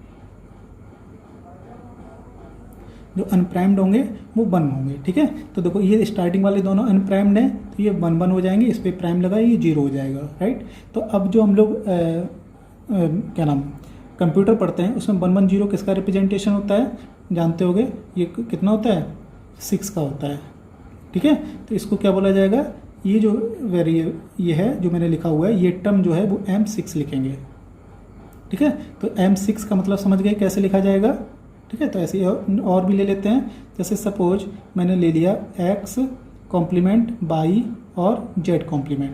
जो अनप्राइम्ड होंगे वो 1 होंगे। ठीक है, तो देखो ये स्टार्टिंग वाले दोनों अनप्राइम्ड हैं, तो ये 1 हो जाएंगे, इस पर प्राइम लगा ये 0 हो जाएगा। राइट, तो अब जो हम लोग क्या नाम कंप्यूटर पढ़ते हैं उसमें 1 1 0 किसका रिप्रेजेंटेशन होता है, जानते होगे, ये कितना होता है, 6 का होता है। ठीक है, तो इसको क्या बोला जाएगा, ये जो ये है जो मैंने लिखा हुआ है, ये टर्म जो है वो M6 लिखेंगे। ठीक है, तो M6 का मतलब समझ गए कैसे लिखा जाएगा। ठीक है, तो ऐसे और भी ले लेते हैं। जैसे सपोज मैंने ले लिया x कॉम्प्लीमेंट बाई और z कॉम्प्लीमेंट।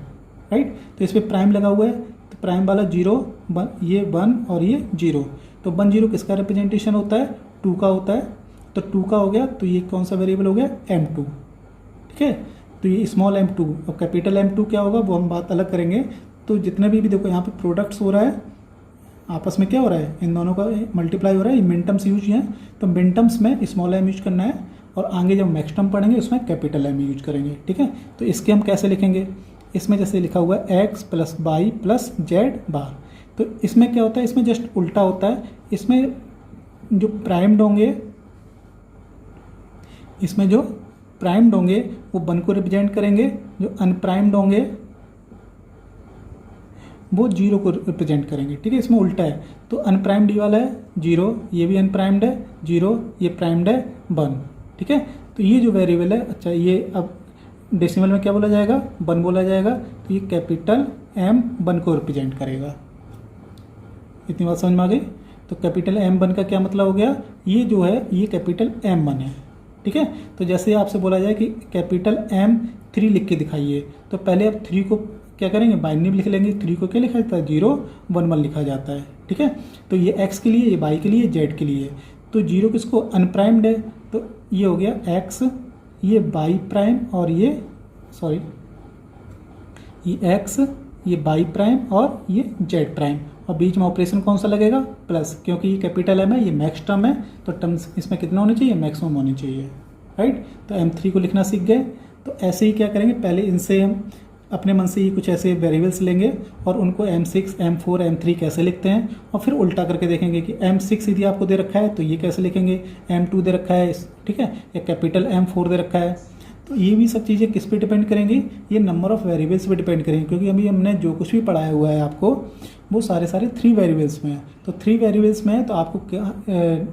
राइट, तो इस पर प्राइम लगा हुआ है, तो प्राइम वाला 0, ये 1 और ये 0, तो 1 0 किसका रिप्रेजेंटेशन होता है, 2 का होता है। तो 2 का हो गया, तो ये कौन सा वेरिएबल हो गया, M2। ठीक है, तो ये स्मॉल m2। अब कैपिटल M2 क्या होगा वो हम बात अलग करेंगे। तो जितने भी देखो यहाँ पे प्रोडक्ट्स हो रहा है, आपस में क्या हो रहा है, इन दोनों का मल्टीप्लाई हो रहा है, ये मिन टर्म्स यूज हैं, तो मिन टर्म्स में स्मॉल m यूज करना है और आगे जब मैक्स टर्म पढ़ेंगे उसमें कैपिटल M यूज करेंगे। ठीक है, तो इसके हम कैसे लिखेंगे, इसमें जैसे लिखा हुआ है x plus by plus z bar, तो इसमें क्या होता है, इसमें जस्ट उल्टा होता है। इसमें जो प्राइम्ड होंगे, इसमें जो प्राइम्ड होंगे वो 1 को रिप्रेजेंट करेंगे, जो अनप्राइम्ड होंगे वो 0 को रिप्रेजेंट करेंगे। ठीक है, इसमें उल्टा है, तो अनप्राइम्ड वाला है 0, ये भी अनप्राइम्ड है 0, ये प्राइम्ड है 1। ठीक है, तो ये जो वेरिएबल है, अच्छा ये अब डेसिमल में क्या बोला जाएगा, 1 बोला जाएगा, तो ये कैपिटल M 1 को रिप्रेजेंट करेगा। इतनी बात समझ में आ गई। तो कैपिटल M1 का क्या मतलब हो गया, ये जो है ये कैपिटल M1 है। ठीक है, तो जैसे आपसे बोला जाए कि कैपिटल M3 लिख के दिखाइए, तो पहले आप 3 को क्या करेंगे, बाइनरी में लिख लेंगे। 3 को क्या लिखा जाता है, 0 1 1 लिखा जाता है। ठीक है, तो ये x के लिए, ये y के लिए, z के लिए। तो 0 किसको, अनप्राइम्ड है, तो ये हो गया x, ये y प्राइम और ये सॉरी ये x, ये y प्राइम और ये z प्राइम, और बीच में ऑपरेशन कौन सा लगेगा, प्लस, क्योंकि ये कैपिटल M है, ये मैक्स टर्म है, तो टर्म्स इसमें कितना होने चाहिए, मैक्सिमम होनी चाहिए। राइट, तो M3 को लिखना सीख गए। तो ऐसे ही क्या करेंगे, पहले इनसे हम अपने मन से ही कुछ ऐसे वेरिएबल्स लेंगे और उनको M6, M4, M3 कैसे लिखते हैं, और फिर उल्टा करके देखेंगे कि M6 यदि आपको दे रखा है तो ये कैसे लिखेंगे, M2 दे रखा है, ठीक है, या कैपिटल M4 दे रखा है। तो ये भी सब चीज़ें किस पे डिपेंड करेंगी, ये नंबर ऑफ़ वेरिएबल्स पे डिपेंड करेंगे, क्योंकि अभी हमने जो कुछ भी पढ़ाया हुआ है आपको वो सारे 3 वेरिएबल्स में है। तो 3 वेरिएबल्स में है, तो आपको क्या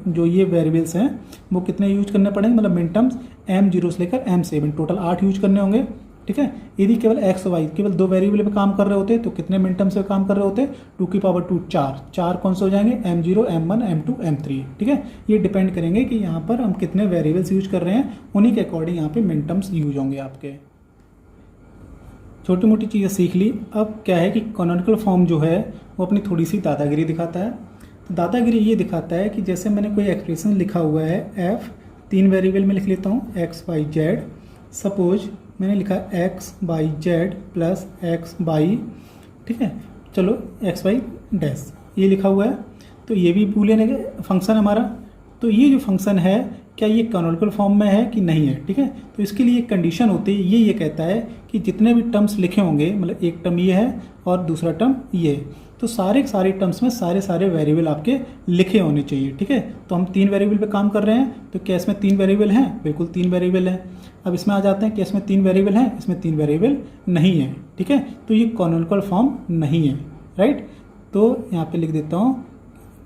जो ये वेरिएबल्स हैं वो कितने यूज करने पड़ेंगे, मतलब मिन टर्म्स M0 से लेकर M7 टोटल 8 यूज करने होंगे। ठीक है। यदि केवल एक्स वाई केवल 2 वेरिएबल पे काम कर रहे होते तो कितने मिन टर्म्स पे काम कर रहे होते, 2 4 कौन से हो जाएंगे, m0 m1 m2 m3, ठीक है। ये डिपेंड करेंगे कि यहाँ पर हम कितने वेरिएबल्स यूज कर रहे हैं, उन्हीं के अकॉर्डिंग यहाँ पे मिन टर्म्स यूज होंगे आपके। छोटी मोटी चीज़ें सीख ली। अब क्या है कि कैनोनिकल फॉर्म जो है वो अपनी थोड़ी सी दादागिरी दिखाता है। तो दादागिरी ये दिखाता है कि जैसे मैंने कोई एक्सप्रेशन लिखा हुआ है f 3 वेरिएबल में लिख लेता हूँ x y z। सपोज मैंने लिखा x by z plus x by, ठीक है, चलो x y डैश ये लिखा हुआ है। तो ये भी बूलियन फंक्शन हमारा। तो ये जो फंक्शन है क्या ये कैनोनिकल फॉर्म में है कि नहीं है, ठीक है। तो इसके लिए एक कंडीशन होती है, ये कहता है कि जितने भी टर्म्स लिखे होंगे, मतलब एक टर्म ये है और दूसरा टर्म ये, तो सारे टर्म्स में सारे वेरिएबल आपके लिखे होने चाहिए, ठीक है। तो हम 3 वेरिएबल पे काम कर रहे हैं, तो क्या इसमें 3 वेरिएबल हैं, बिल्कुल 3 वेरिएबल हैं। अब इसमें आ जाते हैं कि इसमें 3 वेरिएबल हैं, इसमें 3 वेरिएबल नहीं है, ठीक है। तो ये कैनोनिकल फॉर्म नहीं है, राइट। तो यहाँ पे लिख देता हूँ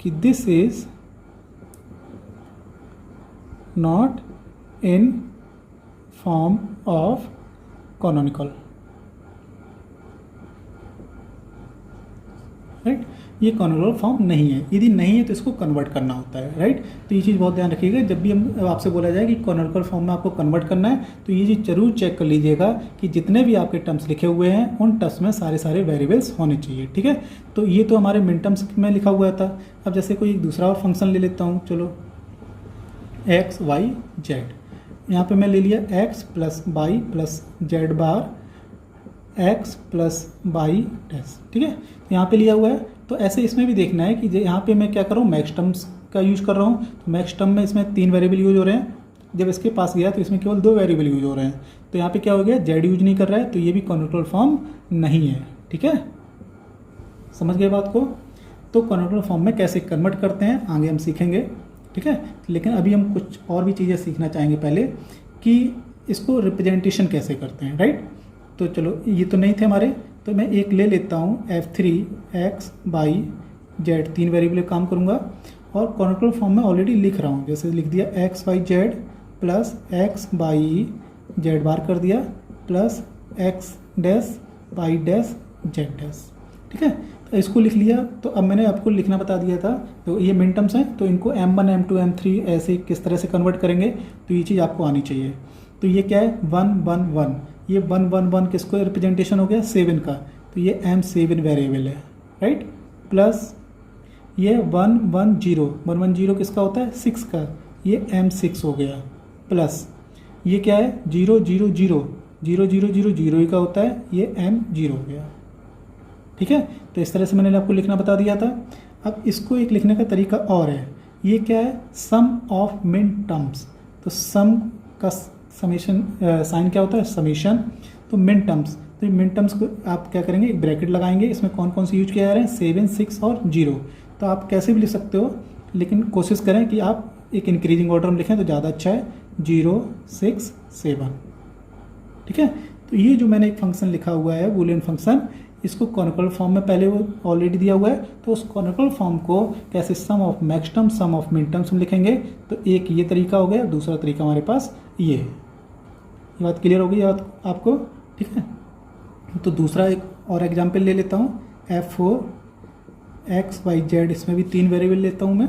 कि this is not in form of canonical, right. ये कैनोनिकल फॉर्म नहीं है। यदि नहीं है तो इसको कन्वर्ट करना होता है, राइट। तो ये चीज़ बहुत ध्यान रखिएगा, जब भी हम आपसे बोला जाए कि कैनोनिकल फॉर्म में आपको कन्वर्ट करना है तो ये चीज़ जरूर चेक कर लीजिएगा कि जितने भी आपके टर्म्स लिखे हुए हैं उन टर्म्स में सारे वेरिएबल्स होने चाहिए, ठीक है। तो ये तो हमारे मिन टर्म्स में लिखा हुआ था। अब जैसे कोई दूसरा और फंक्शन ले लेता हूँ, चलो एक्स वाई जेड। यहाँ पर मैं ले लिया x plus Y plus z bar x plus y dash, ठीक है। तो यहाँ पे लिया हुआ है। तो ऐसे इसमें भी देखना है कि यहाँ पे मैं क्या कर रहा हूँ, मैक्स टर्म्स का यूज कर रहा हूँ। तो मैक्स टर्म में इसमें 3 वेरिएबल यूज हो रहे हैं, जब इसके पास गया तो इसमें केवल 2 वेरिएबल यूज हो रहे हैं। तो यहाँ पे क्या हो गया, जेड यूज नहीं कर रहा है, तो ये भी कैनोनिकल फॉर्म नहीं है, ठीक है। समझ गए बात को। तो कैनोनिकल फॉर्म में कैसे कन्वर्ट करते हैं आगे हम सीखेंगे, ठीक है। लेकिन अभी हम कुछ और भी चीज़ें सीखना चाहेंगे पहले कि इसको रिप्रेजेंटेशन कैसे करते हैं, राइट। तो चलो ये तो नहीं थे हमारे, तो मैं एक ले लेता हूँ f3 x by Z, 3 variable काम करूँगा और कैनोनिकल फॉर्म में ऑलरेडी लिख रहा हूँ। जैसे लिख दिया x by z plus x by z bar कर दिया plus x dash y dash z dash, ठीक है। तो इसको लिख लिया। तो अब मैंने आपको लिखना बता दिया था, तो ये मिन टर्म्स हैं, तो इनको m1 m2 m3 ऐसे किस तरह से कन्वर्ट करेंगे, तो ये चीज़ आपको आनी चाहिए। तो ये क्या है 1 1 1, ये 1 1 1 किसको रिप्रेजेंटेशन हो गया 7 का, तो ये m7 वेरिएबल है, राइट। प्लस ये 1 1 0 1 1 0 किसका होता है 6 का, ये m6 हो गया। प्लस ये क्या है 0 0 0 0 0 0 0 का होता है, ये m0 हो गया, ठीक है। तो इस तरह से मैंने आपको लिखना बता दिया था। अब इसको एक लिखने का तरीका और है, ये क्या है सम ऑफ मिन टर्म्स। तो सम का समेशन साइन क्या होता है समेशन, तो मिन टर्म्स, तो मिन टर्म्स को आप क्या करेंगे एक ब्रैकेट लगाएंगे, इसमें कौन कौन से यूज किया जा रहे हैं 7 6 और 0। तो आप कैसे भी लिख सकते हो, लेकिन कोशिश करें कि आप एक इंक्रीजिंग ऑर्डर में लिखें तो ज़्यादा अच्छा है, 0 6 7, ठीक है। तो ये जो मैंने एक फंक्शन लिखा हुआ है बूलियन फंक्शन, इसको कैनोनिकल फॉर्म में पहले वो ऑलरेडी दिया हुआ है। तो उस कैनोनिकल फॉर्म को कैसे sum of max term sum of min terms में लिखेंगे, तो एक ये तरीका हो गया, दूसरा तरीका हमारे पास ये बात क्लियर हो गई आपको, ठीक है। तो दूसरा एक और एग्जांपल ले लेता हूँ, f4 x y z, इसमें भी 3 वेरिएबल लेता हूँ मैं।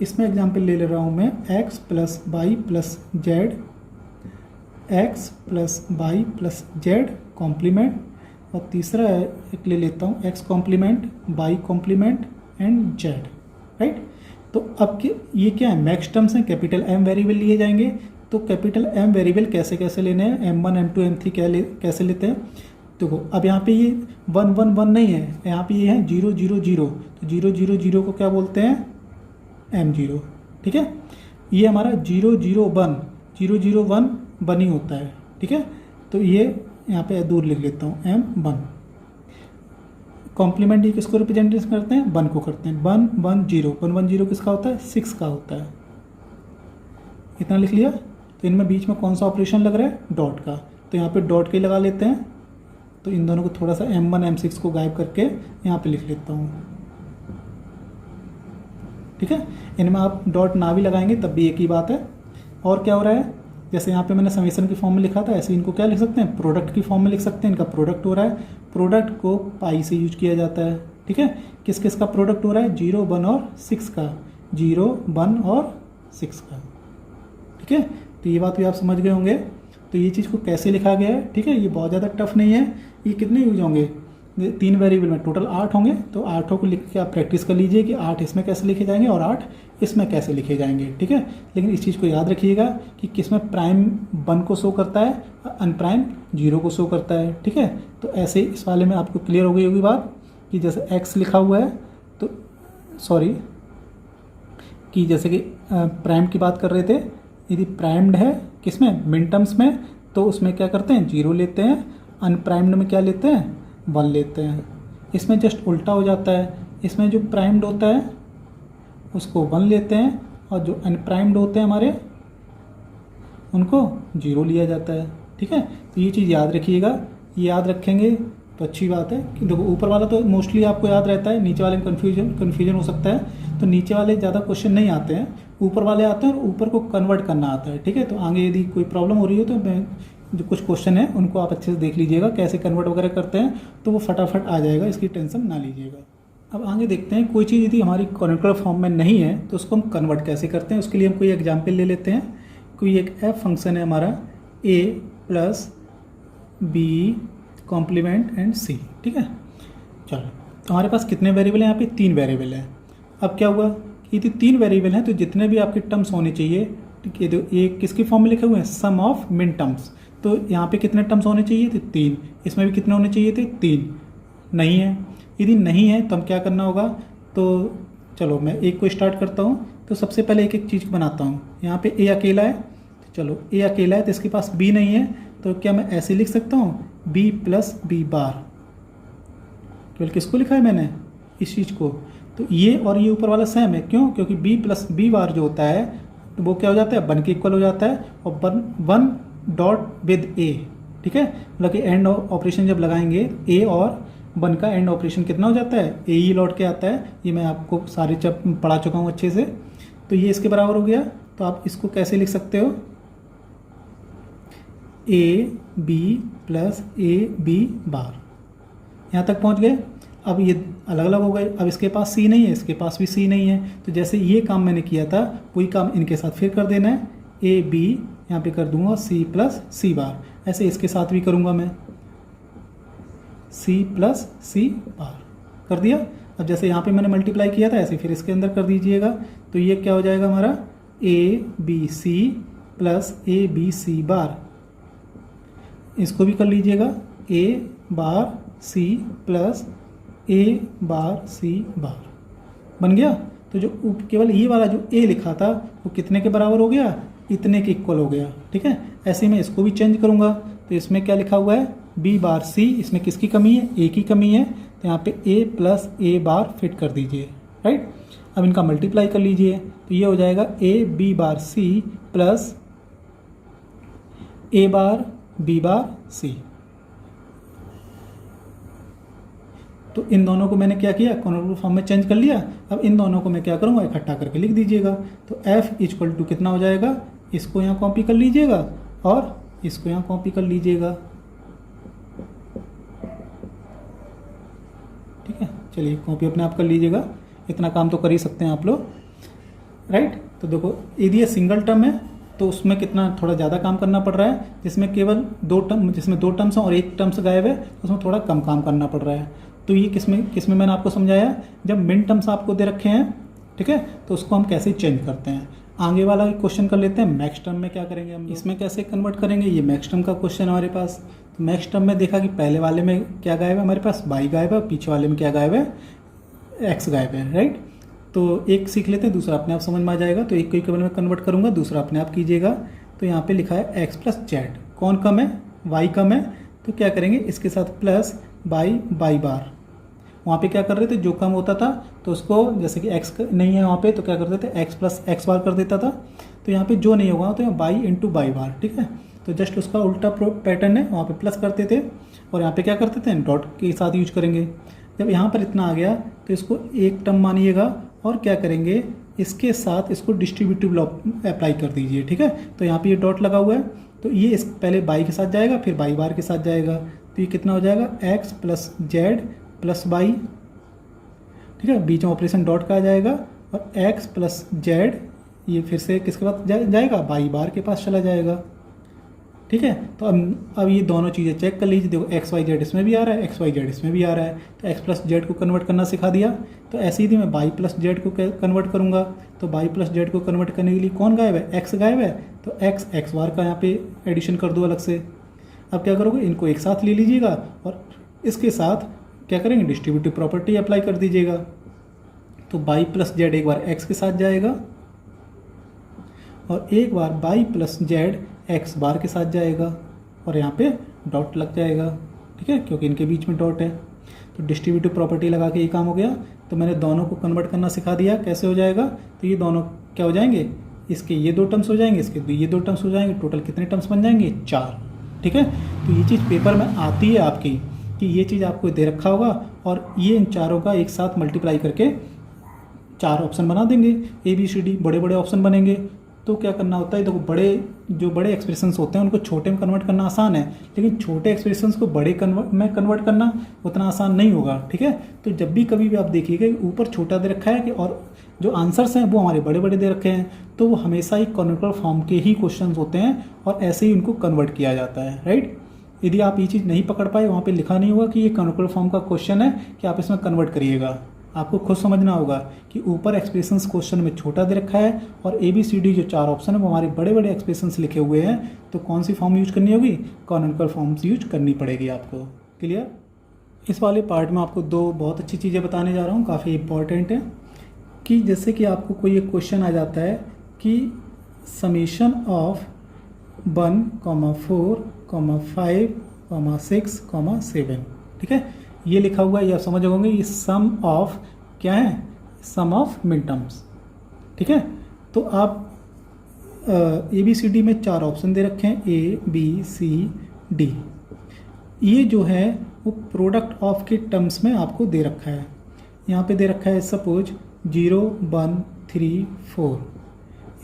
इसमें एग्जांपल ले रहा हूँ मैं x plus Y plus Z, X plus Y plus Z complement, और तीसरा एक ले लेता हूँ x complement Y complement and Z, right. तो अब ये क्या है मैक्स टर्म्स हैं, कैपिटल M वेरिएबल लिए जाएंगे। तो कैपिटल M वेरिएबल कैसे लेने हैं, m1 m2 m3 कैसे लेते हैं। देखो अब यहाँ पे ये 1 1 1 नहीं है, यहाँ पे ये है 0 0 0, तो 0 0 0 को क्या बोलते हैं m0, ठीक है। ये हमारा 0 0 1 0 0 1 1 ही होता है, ठीक है। तो ये यहाँ पे दूर लिख लेता हूँ m1। कॉम्प्लीमेंट ये किसको रिप्रेजेंट करते हैं 1 को करते हैं, 1 1 0 1 1 0 किसका होता है 6 का होता है, इतना लिख लिया। तो इनमें बीच में कौन सा ऑपरेशन लग रहा है डॉट का, तो यहाँ पे डॉट के लगा लेते हैं। तो इन दोनों को थोड़ा सा m1 m6 को गायब करके यहाँ पे लिख लेता हूँ, ठीक है। इनमें आप डॉट ना भी लगाएंगे तब भी एक ही बात है। और क्या हो रहा है जैसे यहाँ पे मैंने समेशन की फॉर्म में लिखा था, ऐसे इनको क्या लिख सकते हैं, प्रोडक्ट की फॉर्म में लिख सकते हैं। इनका प्रोडक्ट हो रहा है, प्रोडक्ट को पाई से यूज किया जाता है, ठीक है। किस किस का प्रोडक्ट हो रहा है, 0, 1 और 6 का, 0, 1 और 6 का, ठीक है। तो ये बात भी आप समझ गए होंगे। तो ये चीज़ को कैसे लिखा गया है, ठीक है, ये बहुत ज़्यादा टफ नहीं है। ये कितने यूज होंगे, 3 वेरिएबल में टोटल 8 होंगे, तो 8 को लिख के आप प्रैक्टिस कर लीजिए कि 8 इसमें कैसे लिखे जाएंगे और 8 इसमें कैसे लिखे जाएंगे, ठीक है। लेकिन इस चीज़ को याद रखिएगा कि किसमें प्राइम 1 को शो करता है, अनप्राइम 0 को शो करता है, ठीक है। तो ऐसे इस वाले में आपको क्लियर हो गई होगी बात कि जैसे x लिखा हुआ है, तो सॉरी कि जैसे कि प्राइम की बात कर रहे थे, यदि प्राइम्ड है किसमें, मिन टर्म्स में, तो उसमें क्या करते हैं, 0 लेते हैं। अनप्राइम्ड में क्या लेते हैं, 1 लेते हैं। इसमें जस्ट उल्टा हो जाता है, इसमें जो प्राइम्ड होता है उसको 1 लेते हैं और जो अनप्राइम्ड होते हैं हमारे उनको 0 लिया जाता है, ठीक है। तो ये चीज़ याद रखिएगा, ये याद रखेंगे तो अच्छी बात है। कि देखो ऊपर वाला तो मोस्टली आपको याद रहता है, नीचे वाले में कन्फ्यूजन हो सकता है। तो नीचे वाले ज़्यादा क्वेश्चन नहीं आते हैं, ऊपर वाले आते हैं और ऊपर को कन्वर्ट करना आता है, ठीक है। तो आगे यदि कोई प्रॉब्लम हो रही हो तो मैं जो कुछ क्वेश्चन है उनको आप अच्छे से देख लीजिएगा, कैसे कन्वर्ट वगैरह करते हैं, तो वो फटाफट आ जाएगा, इसकी टेंशन ना लीजिएगा। अब आगे देखते हैं, कोई चीज़ यदि हमारी कॉन्टिन्यूअल फॉर्म में नहीं है तो उसको हम कन्वर्ट कैसे करते हैं। उसके लिए हम कोई एग्जाम्पल ले लेते हैं। कोई एक एफ फंक्शन है हमारा, a plus b complement and c, ठीक है। चलो, तो हमारे पास कितने वेरिएबल हैं, यहाँ पे 3 वेरिएबल हैं। अब क्या हुआ कि यदि 3 वेरिएबल हैं तो जितने भी आपके टर्म्स होने चाहिए, ठीक है, तो ये किसकी फॉर्म में लिखे हुए हैं, सम ऑफ मिन टर्म्स। तो यहाँ पे कितने टर्म्स होने चाहिए थे, 3। इसमें भी कितने होने चाहिए थे, 3। नहीं है, यदि नहीं है तो हम क्या करना होगा। तो चलो मैं एक को स्टार्ट करता हूँ। तो सबसे पहले एक एक चीज़ बनाता हूँ। यहाँ पे ए अकेला है, तो चलो ए अकेला है तो इसके पास बी नहीं है, तो क्या मैं ऐसे लिख सकता हूँ, बी प्लस बी बार। केवल किसको लिखा है मैंने, इस चीज़ को। तो ये और ये ऊपर वाला सेम है, क्यों, क्योंकि बी प्लस बी बार जो होता है तो वो क्या हो जाता है, 1 के इक्वल हो जाता है, और 1 डॉट विद ए, ठीक है। मतलब कि एंड ऑपरेशन जब लगाएंगे ए और 1 का एंड ऑपरेशन कितना हो जाता है, ए ही लौट के आता है। ये मैं आपको सारे पढ़ा चुका हूँ अच्छे से। तो ये इसके बराबर हो गया। तो आप इसको कैसे लिख सकते हो, A B plus A B bar. यहाँ तक पहुँच गए। अब ये अलग अलग हो गए। अब इसके पास सी नहीं है, इसके पास भी सी नहीं है, तो जैसे ये काम मैंने किया था वही काम इनके साथ फिर कर देना है। ए बी यहाँ पे कर दूंगा सी प्लस सी बार। ऐसे इसके साथ भी करूँगा मैं, सी प्लस सी बार कर दिया। अब जैसे यहाँ पे मैंने मल्टीप्लाई किया था ऐसे फिर इसके अंदर कर दीजिएगा। तो ये क्या हो जाएगा हमारा, a b c plus A b c bar. इसको भी कर लीजिएगा, ए बार सी प्लस ए बार सी बार। बन गया। तो जो केवल ये वाला जो ए लिखा था वो कितने के बराबर हो गया, इतने के इक्वल हो गया, ठीक है। ऐसे मैं इसको भी चेंज करूँगा। तो इसमें क्या लिखा हुआ है, बी बार सी, इसमें किसकी कमी है, ए की कमी है, तो यहाँ पे ए प्लस ए बार फिट कर दीजिए, राइट। अब इनका मल्टीप्लाई कर लीजिए। तो ये हो जाएगा a B bar c plus a bar b bar c. तो इन दोनों को मैंने क्या किया, कॉन्टिन्यूअल फॉर्म में चेंज कर लिया। अब इन दोनों को मैं क्या करूँगा, इकट्ठा करके लिख दीजिएगा। तो f इक्वल टू कितना हो जाएगा, इसको यहाँ कॉपी कर लीजिएगा और इसको यहाँ कॉपी कर लीजिएगा, ठीक है। चलिए कॉपी अपने आप कर लीजिएगा, इतना काम तो कर ही सकते हैं आप लोग, राइट। तो देखो यदि ये सिंगल टर्म है तो उसमें कितना थोड़ा ज़्यादा काम करना पड़ रहा है, जिसमें केवल 2 टर्म, जिसमें 2 टर्म्स हैं और 1 टर्म्स गायब है, उसमें थोड़ा कम काम करना पड़ रहा है। तो ये किसमें मैंने आपको समझाया, जब मिन टर्म्स आपको दे रखे हैं, ठीक है, तो उसको हम कैसे चेंज करते हैं। आगे वाला क्वेश्चन कर लेते हैं, मैक्स टर्म में क्या करेंगे हम, इसमें कैसे कन्वर्ट करेंगे। ये मैक्स टर्म का क्वेश्चन हमारे पास। तो मैक्स टर्म में देखा कि पहले वाले में क्या गायब है, हमारे पास वाई गायब है, पीछे वाले में क्या गायब है, एक्स गायब है, राइट। तो एक सीख लेते हैं, दूसरा अपने आप समझ में आ जाएगा। तो एक को केवल मैं कन्वर्ट करूँगा, दूसरा अपने आप कीजिएगा। तो यहाँ पे लिखा है एक्स प्लस जेड, कौन कम है, वाई कम है, तो क्या करेंगे इसके साथ प्लस बाई बाई बार। वहाँ पे क्या कर रहे थे, जो कम होता था तो उसको, जैसे कि एक्स नहीं है वहाँ पे, तो क्या करते थे एक्स प्लस एक्स बार कर देता था। तो यहाँ पे जो नहीं होगा तो बाई इंटू बाई बार, ठीक है। तो जस्ट उसका उल्टा पैटर्न है, वहाँ पे प्लस करते थे और यहाँ पे क्या करते थे, डॉट के साथ यूज करेंगे। जब यहाँ पर इतना आ गया तो इसको एक टर्म मानिएगा और क्या करेंगे, इसके साथ इसको डिस्ट्रीब्यूटिव लॉ अप्लाई कर दीजिए, ठीक है। तो यहाँ पे ये डॉट लगा हुआ है, तो ये इस पहले बाई के साथ जाएगा, फिर बाई बार के साथ जाएगा, तो ये कितना हो जाएगा, X plus Z plus by, ठीक है। बीच में ऑपरेशन डॉट का आ जाएगा, और एक्स प्लस जेड ये फिर से किसके पास जाएगा, बाई बार के पास चला जाएगा, ठीक है। तो अब ये दोनों चीज़ें चेक कर लीजिए, देखो एक्स वाई जेड इसमें भी आ रहा है, एक्स वाई जेड इसमें भी आ रहा है, तो एक्स प्लस जेड को कन्वर्ट करना सिखा दिया। तो ऐसे ही मैं बाई प्लस जेड को कन्वर्ट करूँगा, तो बाई प्लस जेड को कन्वर्ट करने के लिए कौन गायब है, एक्स गायब है, तो एक्स एक्स बार का यहाँ पे एडिशन कर दो अलग से। अब क्या करोगे, इनको एक साथ ले लीजिएगा और इसके साथ क्या करेंगे, डिस्ट्रीब्यूटिव प्रॉपर्टी अप्लाई कर दीजिएगा। तो बाई प्लस जेड एक बार एक्स के साथ जाएगा और एक बार बाई प्लस जेड एक्स बार के साथ जाएगा, और यहाँ पे डॉट लग जाएगा, ठीक है, क्योंकि इनके बीच में डॉट है। तो डिस्ट्रीब्यूटिव प्रॉपर्टी लगा के ये काम हो गया। तो मैंने दोनों को कन्वर्ट करना सिखा दिया, कैसे हो जाएगा, तो ये दोनों क्या हो जाएंगे, इसके ये दो टर्म्स हो जाएंगे, इसके ये दो टर्म्स हो जाएंगे, टोटल कितने टर्म्स बन जाएंगे, 4, ठीक है। तो ये चीज़ पेपर में आती है आपकी कि ये चीज़ आपको दे रखा होगा और ये इन चारों का एक साथ मल्टीप्लाई करके 4 ऑप्शन बना देंगे, ABCD बड़े बड़े ऑप्शन बनेंगे। तो क्या करना होता है, देखो जो बड़े एक्सप्रेशंस होते हैं उनको छोटे में कन्वर्ट करना आसान है, लेकिन छोटे एक्सप्रेशंस को बड़े में कन्वर्ट करना उतना आसान नहीं होगा, ठीक है। तो जब भी कभी भी आप देखिएगा ऊपर छोटा दे रखा है कि और जो आंसर्स हैं वो हमारे बड़े बड़े दे रखे हैं, तो वो हमेशा ही कॉन्वेक्टर फॉर्म के ही क्वेश्चन होते हैं और ऐसे ही उनको कन्वर्ट किया जाता है, राइट। यदि आप ये चीज़ नहीं पकड़ पाए, वहाँ पर लिखा नहीं होगा कि ये कॉन्वेक्टर फॉर्म का क्वेश्चन है कि आप इसमें कन्वर्ट करिएगा, आपको खुद समझना होगा कि ऊपर एक्सप्रेशंस क्वेश्चन में छोटा दे रखा है और ABCD जो 4 ऑप्शन है वो हमारे बड़े बड़े एक्सप्रेशंस लिखे हुए हैं, तो कौन सी फॉर्म यूज करनी होगी, कॉन्वेक्टर फॉर्म्स यूज करनी पड़ेगी आपको। क्लियर। इस वाले पार्ट में आपको 2 बहुत अच्छी चीज़ें बताने जा रहा हूँ, काफ़ी इंपॉर्टेंट है। कि जैसे कि आपको कोई एक क्वेश्चन आ जाता है कि समीशन ऑफ 1, 4, 5, 6, 7, ठीक है, ये लिखा हुआ है, ये आप समझ होंगे, ये सम ऑफ क्या है, सम ऑफ मिन टर्म्स, ठीक है। तो आप ABCD में 4 ऑप्शन दे रखे हैं, ABCD, ये जो है वो प्रोडक्ट ऑफ के टर्म्स में आपको दे रखा है। यहाँ पे दे रखा है सपोज 0, 1, 3, 4,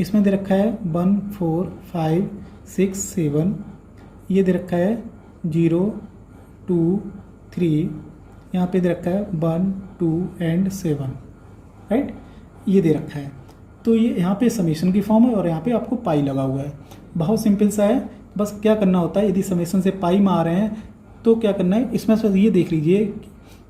इसमें दे रखा है 1, 4, 5, 6, 7, ये दे रखा है 0, 2, 3, यहाँ पे दे रखा है 1, 2 एंड 7, राइट, ये दे रखा है। तो ये यहाँ पे समेशन की फॉर्म है और यहाँ पे आपको पाई लगा हुआ है, बहुत सिंपल सा है। बस क्या करना होता है, यदि समेशन से पाई में आ रहे हैं तो क्या करना है, इसमें से ये देख लीजिए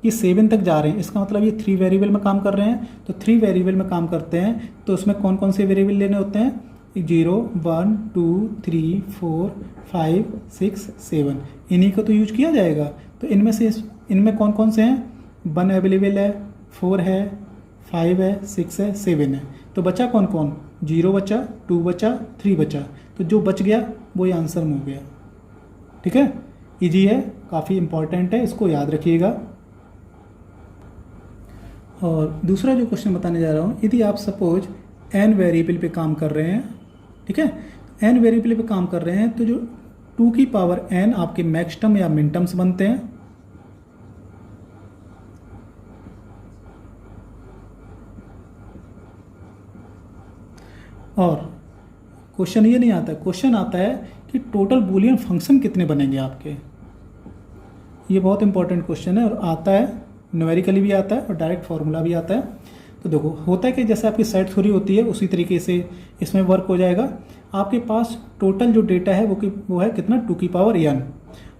कि 7 तक जा रहे हैं, इसका मतलब ये 3 वेरिएबल में काम कर रहे हैं। तो 3 वेरिएबल में काम करते हैं तो उसमें कौन कौन से वेरिएबल लेने होते हैं, 0, 1, 2, 3, 4, 5, 6, 7, इन्हीं को तो यूज किया जाएगा। तो इनमें कौन कौन से हैं, 1 अवेलेबल है, 4 है, 5 है, 6 है, 7 है। तो बचा कौन कौन, 0 बचा, 2 बचा, 3 बचा, तो जो बच गया वो ये आंसर में हो गया, ठीक है। इजी है, काफ़ी इंपॉर्टेंट है, इसको याद रखिएगा। और दूसरा जो क्वेश्चन बताने जा रहा हूँ, यदि आप सपोज n वेरिएबल पे काम कर रहे हैं, ठीक है, n वेरिएबल पे काम कर रहे हैं, तो जो 2 की पावर n आपके मैक्स टर्म या मिन टर्म्स बनते हैं। और क्वेश्चन ये नहीं आता, क्वेश्चन आता है कि टोटल बूलियन फंक्शन कितने बनेंगे आपके। ये बहुत इंपॉर्टेंट क्वेश्चन है और आता है, न्यूमेरिकली भी आता है और डायरेक्ट फार्मूला भी आता है। तो देखो होता है कि जैसे आपकी सेट थ्योरी होती है उसी तरीके से इसमें वर्क हो जाएगा। आपके पास टोटल जो डेटा है वो है कितना, 2 की पावर n।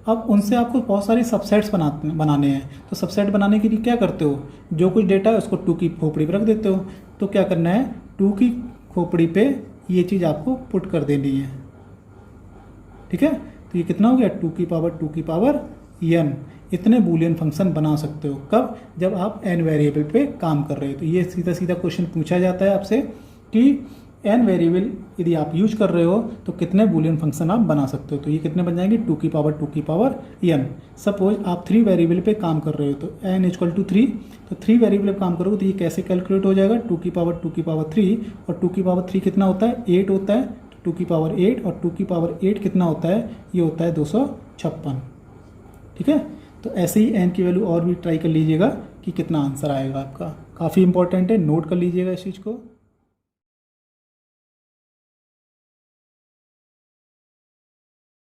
अब उनसे आपको बहुत सारे सबसेट्स बनाने हैं। तो सबसेट बनाने के लिए क्या करते हो, जो कुछ डेटा है उसको 2 की खोपड़ी पर रख देते हो। तो क्या करना है, 2 की खोपड़ी पे ये चीज़ आपको पुट कर देनी है, ठीक है। तो ये कितना हो गया, 2 की पावर n। इतने बूलियन फंक्शन बना सकते हो, कब, जब आप n वेरिएबल पे काम कर रहे हो। तो ये सीधा सीधा क्वेश्चन पूछा जाता है आपसे कि n वेरिएबल यदि आप यूज कर रहे हो तो कितने बूलियन फंक्शन आप बना सकते हो। तो ये कितने बन जाएंगे, 2 की पावर n। सपोज आप 3 वेरिएबल पे काम कर रहे हो तो n = 3। तो 3 वेरिएबल पे काम करोगे तो ये कैसे कैलकुलेट हो जाएगा, 2 की पावर 3, और 2 की पावर 3 कितना होता है, 8 होता है। 2 की पावर 8 और 2 की पावर 8 कितना होता है, ये होता है 256, ठीक है। तो ऐसे ही n की वैल्यू और भी ट्राई कर लीजिएगा कि कितना आंसर आएगा आपका। काफ़ी इंपॉर्टेंट है, नोट कर लीजिएगा इस चीज़ को।